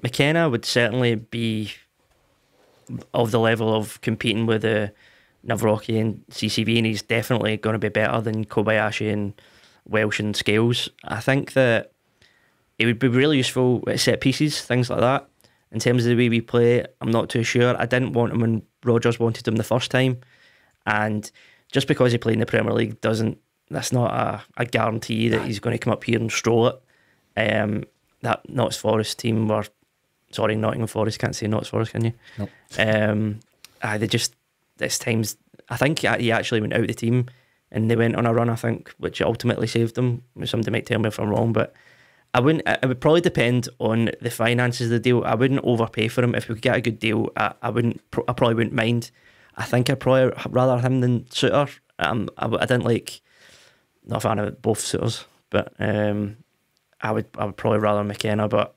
McKenna would certainly be of the level of competing with Navrocki and CCV, and he's definitely going to be better than Kobayashi and Welsh and Scales. I think that it would be really useful at set pieces, things like that. In terms of the way we play, I'm not too sure. I didn't want him when Rodgers wanted him the first time, and just because he played in the Premier League that's not a guarantee that he's going to come up here and stroll it. That Notts Forest team were, sorry, Nottingham Forest, can't say Notts Forest, can you? No. They just, there's times, I think he actually went out of the team and they went on a run, I think, which ultimately saved them. Somebody might tell me if I'm wrong, but I wouldn't. It would probably depend on the finances of the deal. I wouldn't overpay for him. If we could get a good deal, I wouldn't. I probably wouldn't mind. I think I'd probably rather him than Souttar. I didn't like. Not a fan of both Soutars, but I would probably rather McKenna, but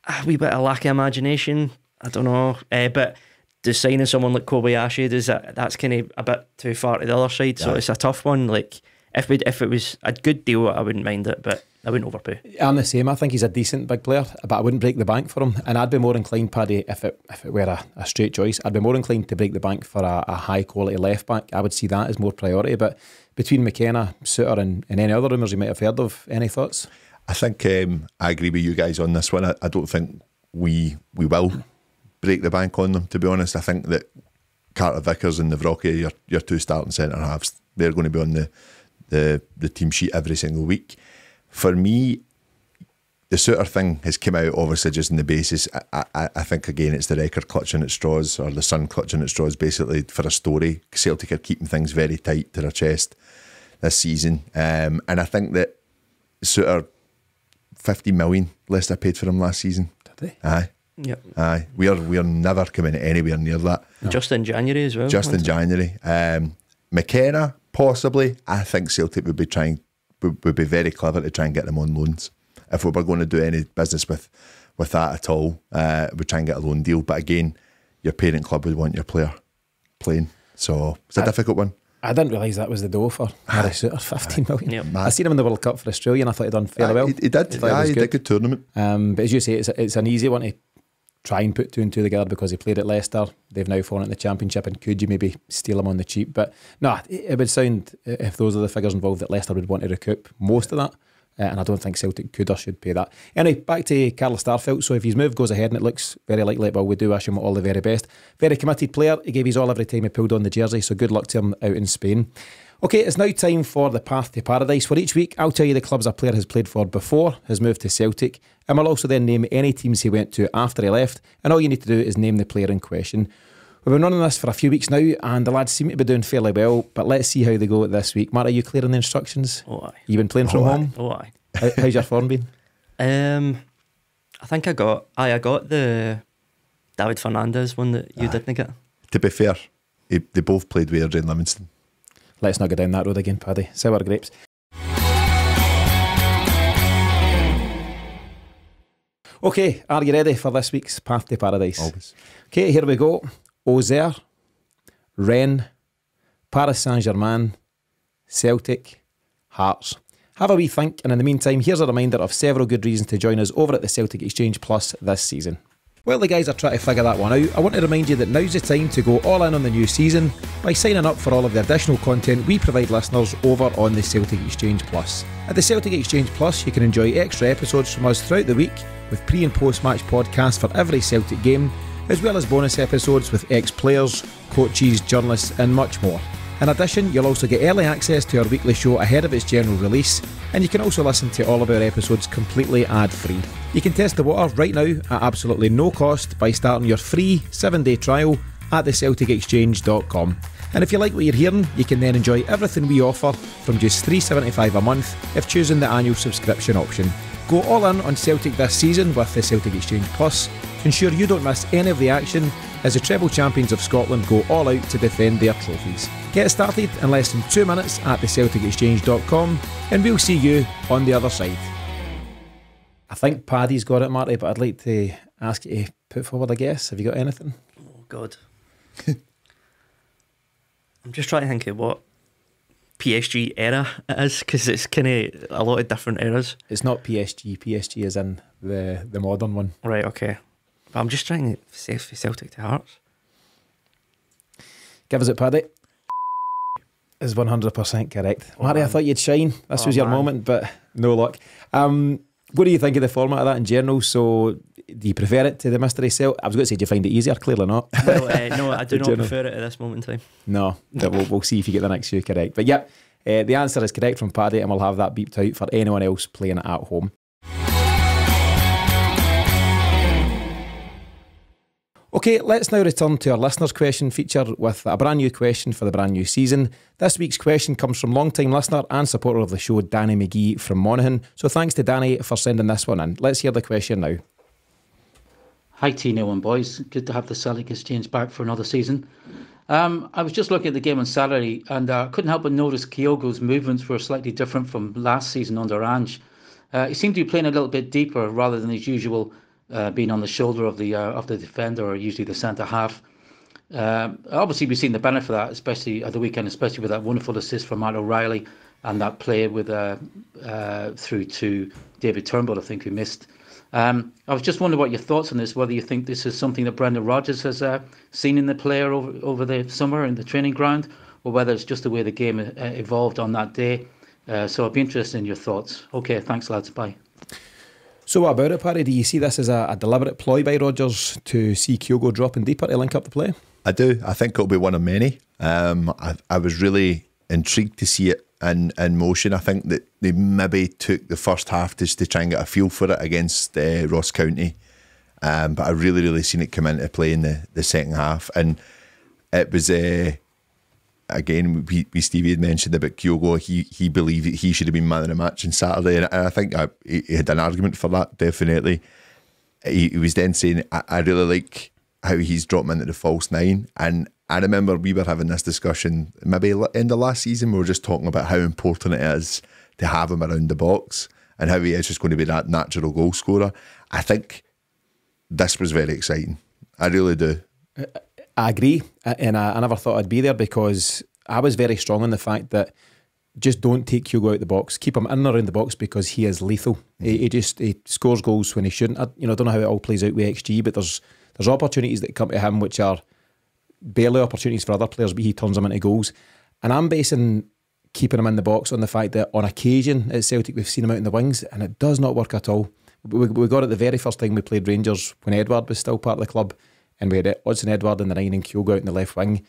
a wee bit of lack of imagination. I don't know, but does signing someone like Kobayashi, that's kind of a bit too far to the other side. So it's a tough one. Like if it was a good deal, I wouldn't mind it, but I wouldn't overpay. I'm the same. I think he's a decent big player, but I wouldn't break the bank for him. And I'd be more inclined, Paddy, if it were a straight choice, I'd be more inclined to break the bank for a high quality left back. I would see that as more priority. But between McKenna, Souttar, and any other rumours you might have heard of, any thoughts? I think I agree with you guys on this one. I don't think we will break the bank on them, to be honest. I think that Carter Vickers and Navrocki, your two starting centre halves, they're going to be on the team sheet every single week. For me, the Souttar thing has come out obviously just on the basis. I think again it's the record clutching at straws, or the sun clutching at straws, basically, for a story. Celtic are keeping things very tight to their chest this season, and I think that Souttar, 50 million Leicester paid for him last season. Did they? Aye. Yep. Aye. We are never coming anywhere near that. No. Just in January as well. Just in January. McKenna, possibly. I think Celtic would be very clever to try and get them on loans. If we were going to do any business with that at all, we'd try and get a loan deal. But again, your parent club would want your player playing. So it's a difficult one. I didn't realise that was the door for Harry Souttar, 15 million. Yep. I seen him in the World Cup for Australia and I thought he'd done fairly well. He did. He did a good tournament. But as you say, it's an easy one to try and put two and two together because he played at Leicester. They've now fallen in the Championship, and could you maybe steal him on the cheap? But no, it would sound, if those are the figures involved, that Leicester would want to recoup most of that. And I don't think Celtic could or should pay that. Anyway, back to Carl Starfelt. So if his move goes ahead, and it looks very likely, but we do wish him all the very best. Very committed player. He gave his all every time he pulled on the jersey, so good luck to him out in Spain. Okay, it's now time for the Path to Paradise, where each week I'll tell you the clubs a player has played for before his move to Celtic, and we'll also then name any teams he went to after he left, and all you need to do is name the player in question. We've been running this for a few weeks now, and the lads seem to be doing fairly well, but let's see how they go this week. Matt, are you clear on the instructions? Oh, aye. You've been playing from home? Oh, aye. How's your form been? I think I got the David Fernandez one that you didn't get. To be fair, they both played with Adrian Livingston. Let's not go down that road again, Paddy. Sour grapes. Okay, are you ready for this week's Path to Paradise? Always. Okay, here we go. Auxerre, Rennes, Paris Saint-Germain, Celtic, Hearts. Have a wee think, and in the meantime, here's a reminder of several good reasons to join us over at the Celtic Exchange Plus this season. While the guys are trying to figure that one out, I want to remind you that now's the time to go all in on the new season by signing up for all of the additional content we provide listeners over on the Celtic Exchange Plus. At the Celtic Exchange Plus, you can enjoy extra episodes from us throughout the week, with pre- and post-match podcasts for every Celtic game, as well as bonus episodes with ex-players, coaches, journalists and much more. In addition, you'll also get early access to our weekly show ahead of its general release, and you can also listen to all of our episodes completely ad-free. You can test the water right now at absolutely no cost by starting your free 7-day trial at thecelticexchange.com. And if you like what you're hearing, you can then enjoy everything we offer from just $3.75 a month if choosing the annual subscription option. Go all in on Celtic this season with the Celtic Exchange Plus to ensure you don't miss any of the action as the treble champions of Scotland go all out to defend their trophies. Get started in less than 2 minutes at thecelticexchange.com, and we'll see you on the other side. I think Paddy's got it, Marty, but I'd like to ask you to put forward a guess. Have you got anything? Oh, God. I'm just trying to think of what PSG era it is, because it's kind of a lot of different eras. It's not PSG. PSG is in the modern one. Right, okay. But I'm just trying to say Celtic to Hearts. Give us it, Paddy. Is 100% correct. Oh, Marty, I man. thought you'd shine. This was your man. moment, but no luck. What do you think of the format of that in general? So, do you prefer it to the Mystery Cell? I was going to say, do you find it easier? Clearly not. Well, no, I do not General. prefer it at this moment in time. No, but we'll see if you get the next few correct. But yeah, the answer is correct from Paddy, and we'll have that beeped out for anyone else playing it at home. Okay, let's now return to our listeners' question feature with a brand new question for the brand new season. This week's question comes from long-time listener and supporter of the show, Danny McGee from Monaghan. So thanks to Danny for sending this one in. Let's hear the question now. Hi Tino and boys, good to have the Celtic exchange back for another season. I was just looking at the game on Saturday and couldn't help but notice Kyogo's movements were slightly different from last season under Ange. He seemed to be playing a little bit deeper rather than his usual being on the shoulder of the defender, or usually the centre half. Obviously, we've seen the benefit of that, especially at the weekend, especially with that wonderful assist from Matt O'Reilly and that play with through to David Turnbull, I think, who missed. I was just wondering what your thoughts on this, whether you think this is something that Brendan Rodgers has seen in the player over the summer in the training ground, or whether it's just the way the game evolved on that day. So I'd be interested in your thoughts. Okay, thanks lads, bye. So what about it, Paddy? Do you see this as a deliberate ploy by Rodgers to see Kyogo dropping deeper to link up the play? I do. I think it'll be one of many. I was really intrigued to see it in motion. I think that they maybe took the first half just to try and get a feel for it against Ross County. But I really seen it come into play in the second half. And it was... Again, we Stevie had mentioned about Kyogo. He believed that he should have been man of the match on Saturday, and I think he had an argument for that. Definitely, he was then saying, "I really like how he's dropped into the false nine." And I remember we were having this discussion maybe end of last season. We were just talking about how important it is to have him around the box and how he is just going to be that natural goal scorer. I think this was very exciting. I really do. I agree, and I never thought I'd be there, because I was very strong on the fact that just don't take Kyogo out the box, keep him in and around the box, because he is lethal. He scores goals when he shouldn't. I don't know how it all plays out with XG, but there's opportunities that come to him which are barely opportunities for other players, but he turns them into goals. And I'm basing keeping him in the box on the fact that on occasion at Celtic we've seen him out in the wings, and it does not work at all. We got it the very first time we played Rangers when Edward was still part of the club, and we had Odin Edward in the 9 and Kyogo out in the left wing.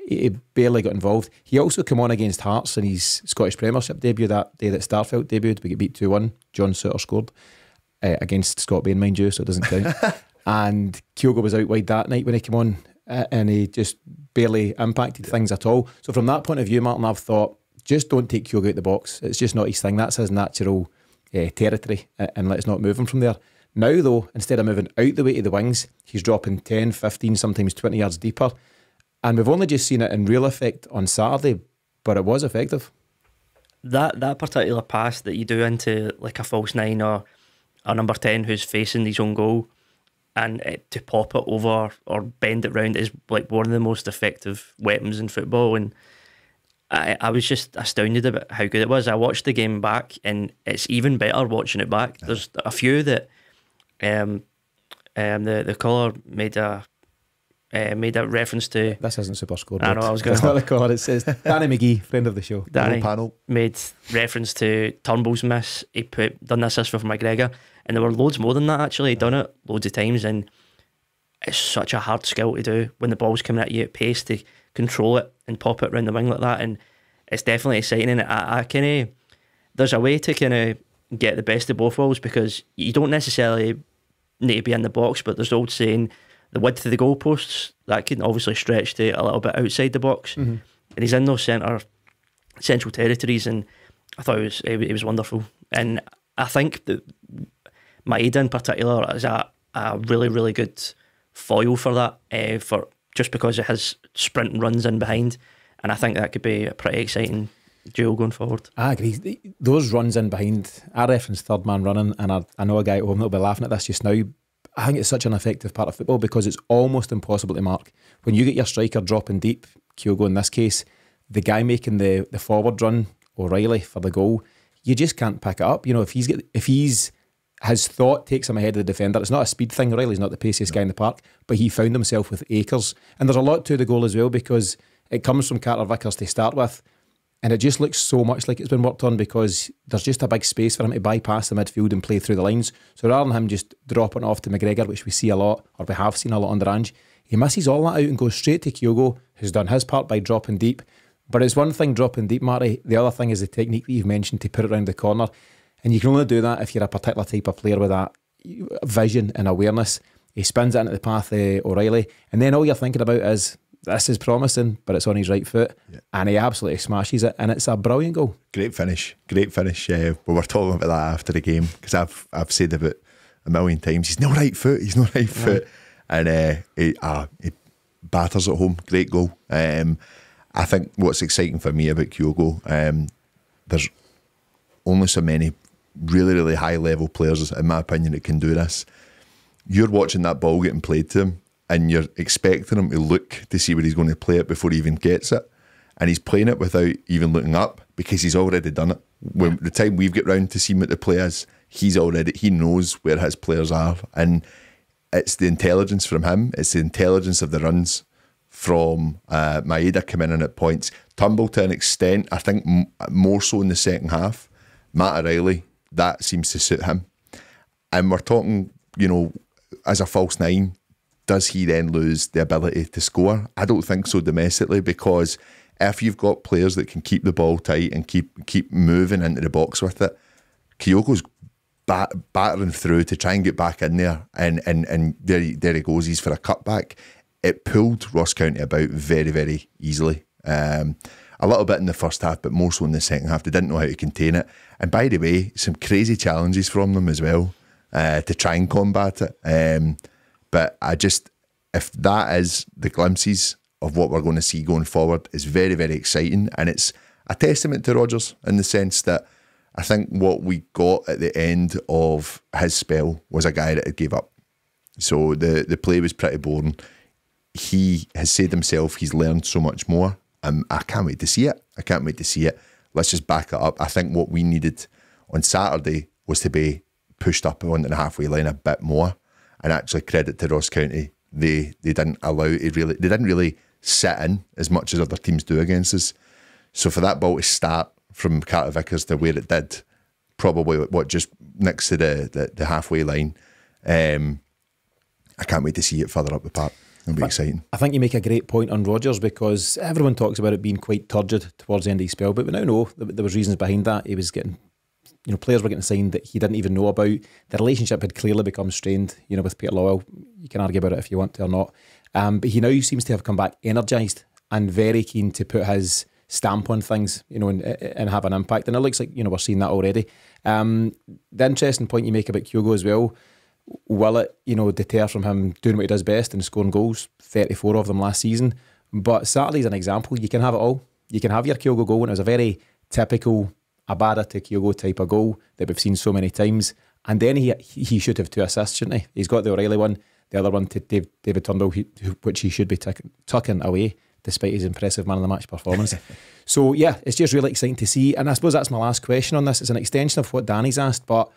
He barely got involved. He also came on against Hearts in his Scottish Premiership debut that day that Starfelt debuted. We get beat 2-1. John Souttar scored against Scott Bain, mind you, so it doesn't count. And Kyogo was out wide that night when he came on, and he just barely impacted things at all. So from that point of view, Martin, I've thought, just don't take Kyogo out the box. It's just not his thing. That's his natural territory, and let's not move him from there. Now, though, instead of moving out the way to the wings, he's dropping 10, 15, sometimes 20 yards deeper. And we've only just seen it in real effect on Saturday, but it was effective. That particular pass that you do into like a false 9 or a number 10 who's facing his own goal, and to pop it over or bend it round is like one of the most effective weapons in football. And I was just astounded about how good it was. I watched the game back, and it's even better watching it back. There's a few that the caller made a reference to. This isn't Super Scoreboard. I know, I was going to. It's not the caller. It says Danny McGee, friend of the show. Danny panel made reference to Turnbull's miss. He done the assist for McGregor, and there were loads more than that. Actually, he'd done it loads of times, and it's such a hard skill to do when the ball's coming at you at pace, to control it and pop it around the wing like that. And it's definitely exciting. And I kind of, there's a way to kind of get the best of both worlds, because you don't necessarily need to be in the box, but there's the old saying, the width of the goalposts, that can obviously stretch to a little bit outside the box. Mm-hmm. And he's in those central territories, and I thought it was wonderful. And I think that Maeda in particular is a really, really good foil for that, for just because of his sprint and runs in behind. And I think that could be a pretty exciting duel going forward. I agree. Those runs in behind, I referenced third man running, and I know a guy at home that'll be laughing at this just now. I think it's such an effective part of football, because it's almost impossible to mark. When you get your striker dropping deep, Kyogo in this case, the guy making the forward run, O'Reilly, for the goal, you just can't pick it up. You know, if his thought takes him ahead of the defender, it's not a speed thing. O'Reilly's not the paciest guy in the park, but he found himself with acres. And there's a lot to the goal as well, because it comes from Carter Vickers to start with, and it just looks so much like it's been worked on, because there's just a big space for him to bypass the midfield and play through the lines. So rather than him just dropping off to McGregor, which we see a lot, or we have seen a lot under Ange, he misses all that out and goes straight to Kyogo, who's done his part by dropping deep. But it's one thing dropping deep, Marty. The other thing is the technique that you've mentioned, to put it around the corner. And you can only do that if you're a particular type of player with that vision and awareness. He spins it into the path of O'Reilly, and then all you're thinking about is, this is promising, but it's on his right foot, and he absolutely smashes it, and it's a brilliant goal. Great finish. We were talking about that after the game, because I've said about a million times, he's no right foot, and he batters at home. Great goal. I think what's exciting for me about Kyogo, there's only so many really, really high level players, in my opinion, that can do this. You're watching that ball getting played to him, and you're expecting him to look to see where he's going to play it before he even gets it, and he's playing it without even looking up, because he's already done it. When the time we've got round to see what the play is, he knows where his players are, and it's the intelligence from him, it's the intelligence of the runs from Maeda coming in at points. Turnbull to an extent, I think more so in the second half. Matt O'Reilly, that seems to suit him. And we're talking, as a false nine, does he then lose the ability to score? I don't think so domestically, because if you've got players that can keep the ball tight and keep moving into the box with it, Kyogo's battering through to try and get back in there, and there he goes, he's for a cutback. It pulled Ross County about very, very easily. A little bit in the first half, but more so in the second half. They didn't know how to contain it. And by the way, some crazy challenges from them as well to try and combat it. But if that is the glimpses of what we're going to see going forward, is very, very exciting. And it's a testament to Rodgers in the sense that I think what we got at the end of his spell was a guy that had gave up. So the play was pretty boring. He has said himself he's learned so much more. I can't wait to see it. Let's just back it up. I think what we needed on Saturday was to be pushed up onto the halfway line a bit more. And actually, credit to Ross County, they didn't really sit in as much as other teams do against us. So for that ball to start from Carter Vickers to where it did, probably just next to the halfway line, I can't wait to see it further up the park. It'll be exciting. I think you make a great point on Rodgers, because everyone talks about it being quite turgid towards the end of his spell, but we now know that there was reasons behind that. He was getting, players were getting signed that he didn't even know about. The relationship had clearly become strained, with Peter Lawwell. You can argue about it if you want to or not. But he now seems to have come back energised and very keen to put his stamp on things, and have an impact. And it looks like, we're seeing that already. The interesting point you make about Kyogo as well, will it, deter from him doing what he does best and scoring goals, 34 of them last season? But Saturday's an example. You can have it all. You can have your Kyogo goal, and it was a very typical Abada to Kyogo type of goal that we've seen so many times. And then he should have 2 assists, shouldn't he? He's got the O'Reilly one, the other one to David Turnbull, which he should be tucking away, despite his impressive man of the match performance. So yeah, it's just really exciting to see. And I suppose that's my last question on this. It's an extension of what Danny's asked, but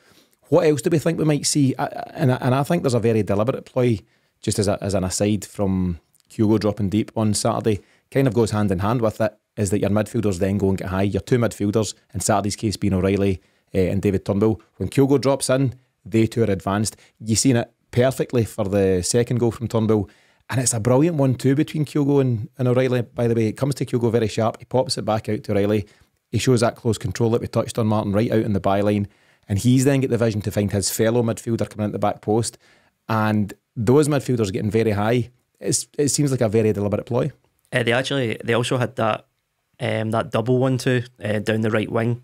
what else do we think we might see? And I think there's a very deliberate ploy, just as an aside from Kyogo dropping deep on Saturday, kind of goes hand in hand with it, is that your midfielders then go and get high. Your 2 midfielders, in Saturday's case being O'Reilly and David Turnbull. When Kyogo drops in, they 2 are advanced. You've seen it perfectly for the second goal from Turnbull. And it's a brilliant 1-2 between Kyogo and O'Reilly, by the way. It comes to Kyogo very sharp. He pops it back out to O'Reilly. He shows that close control that we touched on, Martin, right out in the byline. And he's then get the vision to find his fellow midfielder coming into the back post. And those midfielders getting very high. It seems like a very deliberate ploy. They also had that double 1-2 down the right wing.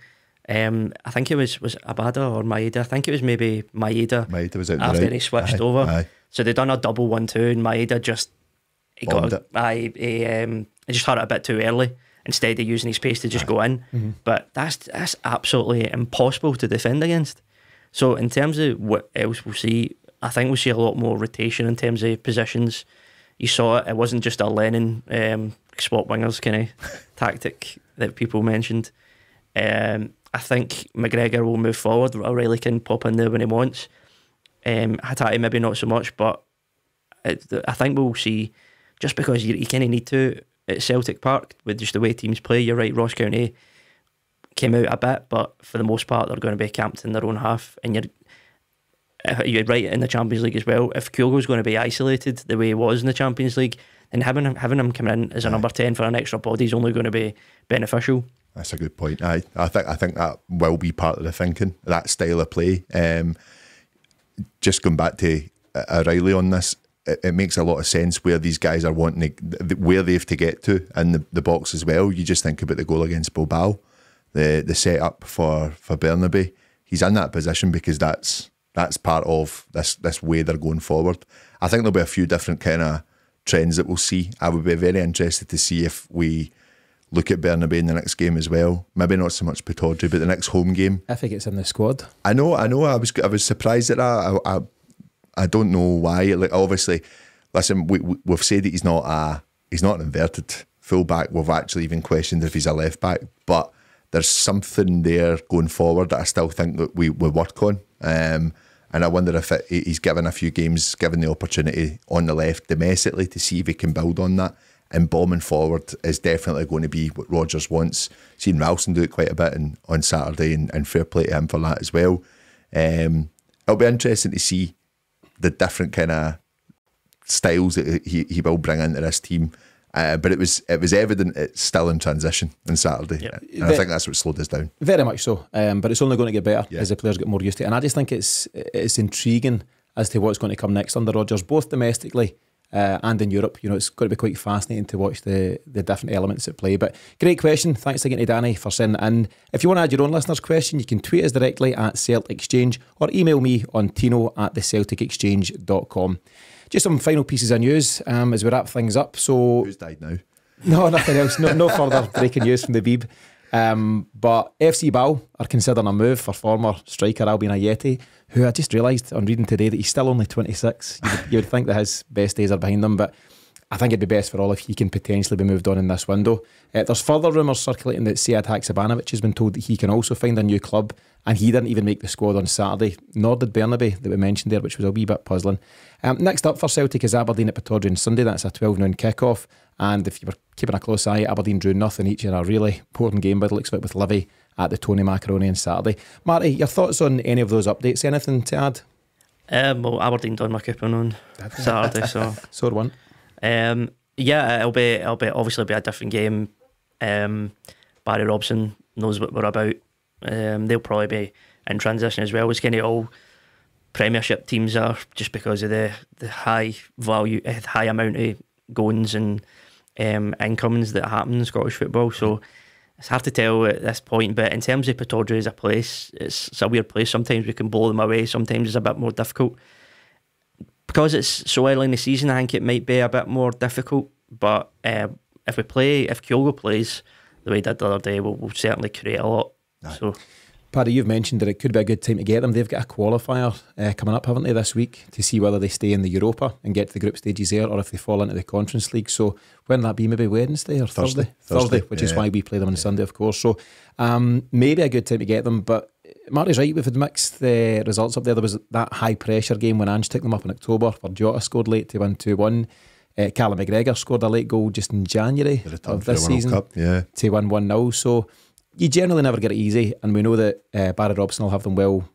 I think it was Abada or Maeda. I think it was maybe Maeda. Maeda was out after the right. he switched over. Aye. So they done a double 1-2, and Maeda just he just had it a bit too early, instead of using his pace to just go in. Mm-hmm. But that's absolutely impossible to defend against. So in terms of what else we'll see, I think we'll see a lot more rotation in terms of positions. You saw it wasn't just a Lennon swap wingers kind of tactic that people mentioned. I think McGregor will move forward. O'Reilly can pop in there when he wants. Hatate maybe not so much, but I think we'll see, just because you kind of need to at Celtic Park with just the way teams play. You're right, Ross County came out a bit, but for the most part they're going to be camped in their own half. And you're right in the Champions League as well. If Kyogo's going to be isolated the way he was in the Champions League, then having him come in as a number 10 for an extra body is only going to be beneficial. That's a good point. I think that will be part of the thinking, that style of play. Just going back to O'Reilly on this. It makes a lot of sense where these guys are wanting where they have to get to in the box as well. You just think about the goal against Bilbao, the set up for Bernabei. He's in that position because that's part of this way they're going forward. I think there'll be a few different kind of trends that we'll see. I would be very interested to see if we look at Bernabei in the next game as well. Maybe not so much Pittodrie, but the next home game. I think it's in the squad. I know. I was surprised at that. I don't know why. Like, obviously, listen, we've said that he's not an inverted fullback. We've actually even questioned if he's a left back. But there's something there going forward that I still think that we work on. And I wonder if he's given a few games, given the opportunity on the left domestically to see if he can build on that. And bombing forward is definitely going to be what Rodgers wants. Seen Ralston do it quite a bit on Saturday, and fair play to him for that as well. It'll be interesting to see the different kind of styles that he will bring into this team. But it was evident it's still in transition on Saturday. Yep. And I think that's what slowed us down. Very much so. But it's only going to get better as the players get more used to it. And I just think it's intriguing as to what's going to come next under Rodgers, both domestically and in Europe. You know, it's going to be quite fascinating to watch the different elements at play. But great question. Thanks again to Danny for sending it in. If you want to add your own listener's question, you can tweet us directly at Celtic Exchange or email me on tino@thecelticexchange.com. Just some final pieces of news as we wrap things up. So, who's died now? No, nothing else. No further breaking news from the Beeb. But FC Bal are considering a move for former striker Albin Hatate, who I just realised on reading today that he's still only 26. You would think that his best days are behind him, but I think it'd be best for all if he can potentially be moved on in this window. There's further rumours circulating that Sead Haksabanovic has been told that he can also find a new club, and he didn't even make the squad on Saturday, nor did Bernabei that we mentioned there, which was a wee bit puzzling. Next up for Celtic is Aberdeen at Pittodrie on Sunday. That's a 12 noon kick-off, and if you were keeping a close eye, Aberdeen drew nothing each in a really important game by the looks of it with Livy at the Tony Macaroni on Saturday. Marty, your thoughts on any of those updates? Anything to add? Well, Aberdeen done my coupon on Saturday, so So one. Yeah, it'll be obviously be a different game. Barry Robson knows what we're about. They'll probably be in transition as well as kind of all Premiership teams are, just because of the high value, high amount of goings and incomings that happen in Scottish football. So it's hard to tell at this point. But in terms of Pittodrie as a place, it's a weird place. Sometimes we can blow them away. Sometimes it's a bit more difficult. Because it's so early in the season, I think it might be a bit more difficult. But if Kyogo plays the way he did the other day, we'll certainly create a lot. So, Paddy, you've mentioned that it could be a good time to get them. They've got a qualifier coming up, haven't they, this week, to see whether they stay in the Europa and get to the group stages there, or if they fall into the Conference League. So when will that be? Maybe Wednesday or Thursday? Thursday, which is why we play them on Sunday, of course. So maybe a good time to get them. But Marty's right, we've had mixed results up there. There was that high pressure game when Ange took them up in October, where Jota scored late to win 2-1. Callum McGregor scored a late goal just in January of this season to win 1-0. So you generally never get it easy, and we know that Barry Robson will have them well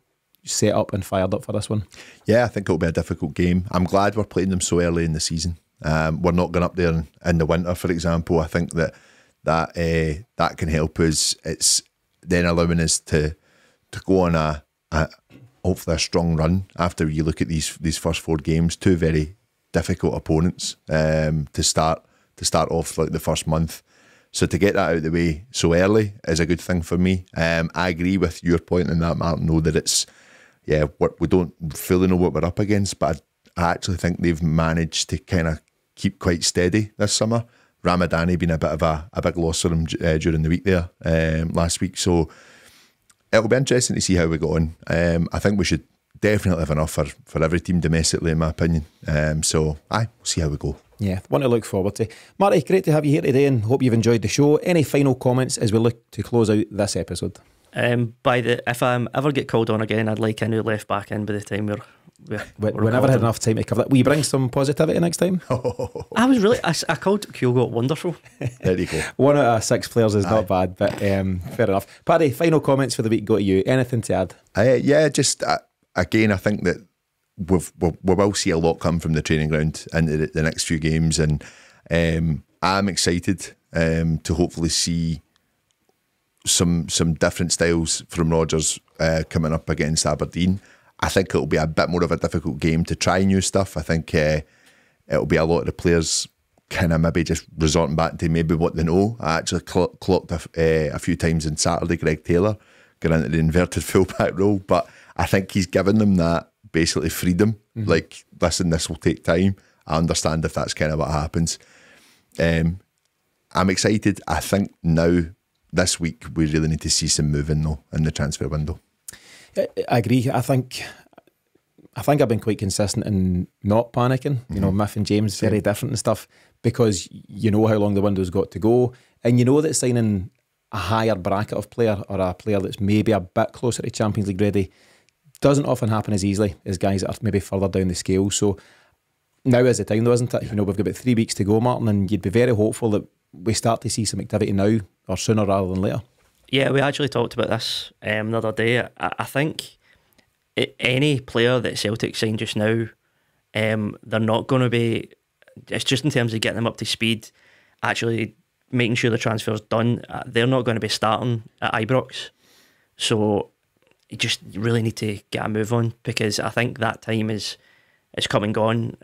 set up and fired up for this one. Yeah, I think it'll be a difficult game. I'm glad we're playing them so early in the season. We're not going up there in the winter, for example. I think that can help us. It's then allowing us to go on a hopefully a strong run after you look at these first 4 games. 2 very difficult opponents to start off like the first month. So to get that out of the way so early is a good thing for me. I agree with your point in that, Martin, though, that it's, we don't fully know what we're up against, but I actually think they've managed to kind of keep quite steady this summer. Ramadani being a bit of a big loss for them during the week there last week. So it'll be interesting to see how we go on. I think we should definitely have enough for every team domestically, in my opinion. So we'll see how we go. Yeah, one to look forward to. Marty, great to have you here today, and hope you've enjoyed the show. Any final comments as we look to close out this episode? If I ever get called on again, I'd like a new left back in by the time we never had enough time to cover that. Will you bring some positivity next time? I called Kyogo wonderful. There you go. 1 out of 6 players is not bad, but fair enough. Paddy, final comments for the week go to you. Anything to add? Just again, I think that we will see a lot come from the training ground into the next few games, and I'm excited to hopefully see some different styles from Rodgers coming up against Aberdeen. I think it'll be a bit more of a difficult game to try new stuff. I think it'll be a lot of the players kind of maybe just resorting back to maybe what they know. I actually clocked a few times on Saturday Greg Taylor got into the inverted fullback role, but I think he's given them that basically freedom. Like, listen, this will take time. I understand if that's kind of what happens. I'm excited. I think now, this week, we really need to see some moving though in the transfer window. I agree. I think I've been quite consistent in not panicking. You know, Miff and James, very different and stuff, because you know how long the window's got to go, and you know that signing a higher bracket of player, or a player that's maybe a bit closer to Champions League ready, doesn't often happen as easily as guys that are maybe further down the scale. So now is the time though, isn't it? You know, we've got about 3 weeks to go, Martin, and you'd be very hopeful that we start to see some activity now, or sooner rather than later. Yeah, we actually talked about this the other day. I think any player that Celtic sign just now, they're not going to be, it's just in terms of getting them up to speed, actually making sure the transfer's done, they're not going to be starting at Ibrox. So you really need to get a move on, because I think that time is come and gone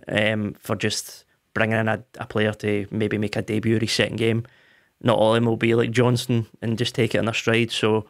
for just bringing in a player to maybe make a debut or his second game. Not all of them will be like Johnson and just take it in their stride. So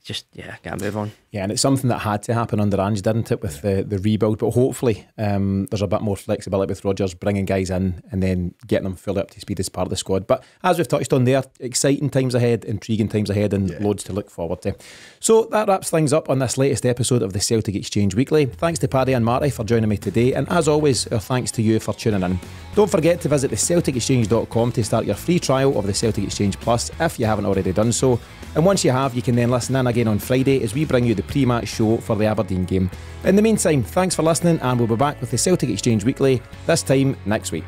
just, get a move on. Yeah, and it's something that had to happen under Ange, didn't it, with the rebuild? But hopefully there's a bit more flexibility with Rodgers bringing guys in and then getting them fully up to speed as part of the squad. But as we've touched on there, exciting times ahead, intriguing times ahead, and loads to look forward to. So that wraps things up on this latest episode of the Celtic Exchange Weekly. Thanks to Paddy and Marty for joining me today, and as always, our thanks to you for tuning in. Don't forget to visit thecelticexchange.com to start your free trial of the Celtic Exchange Plus if you haven't already done so. And once you have, you can then listen in again on Friday as we bring you the pre-match show for the Aberdeen game. In the meantime, thanks for listening, and we'll be back with the Celtic Exchange Weekly this time next week.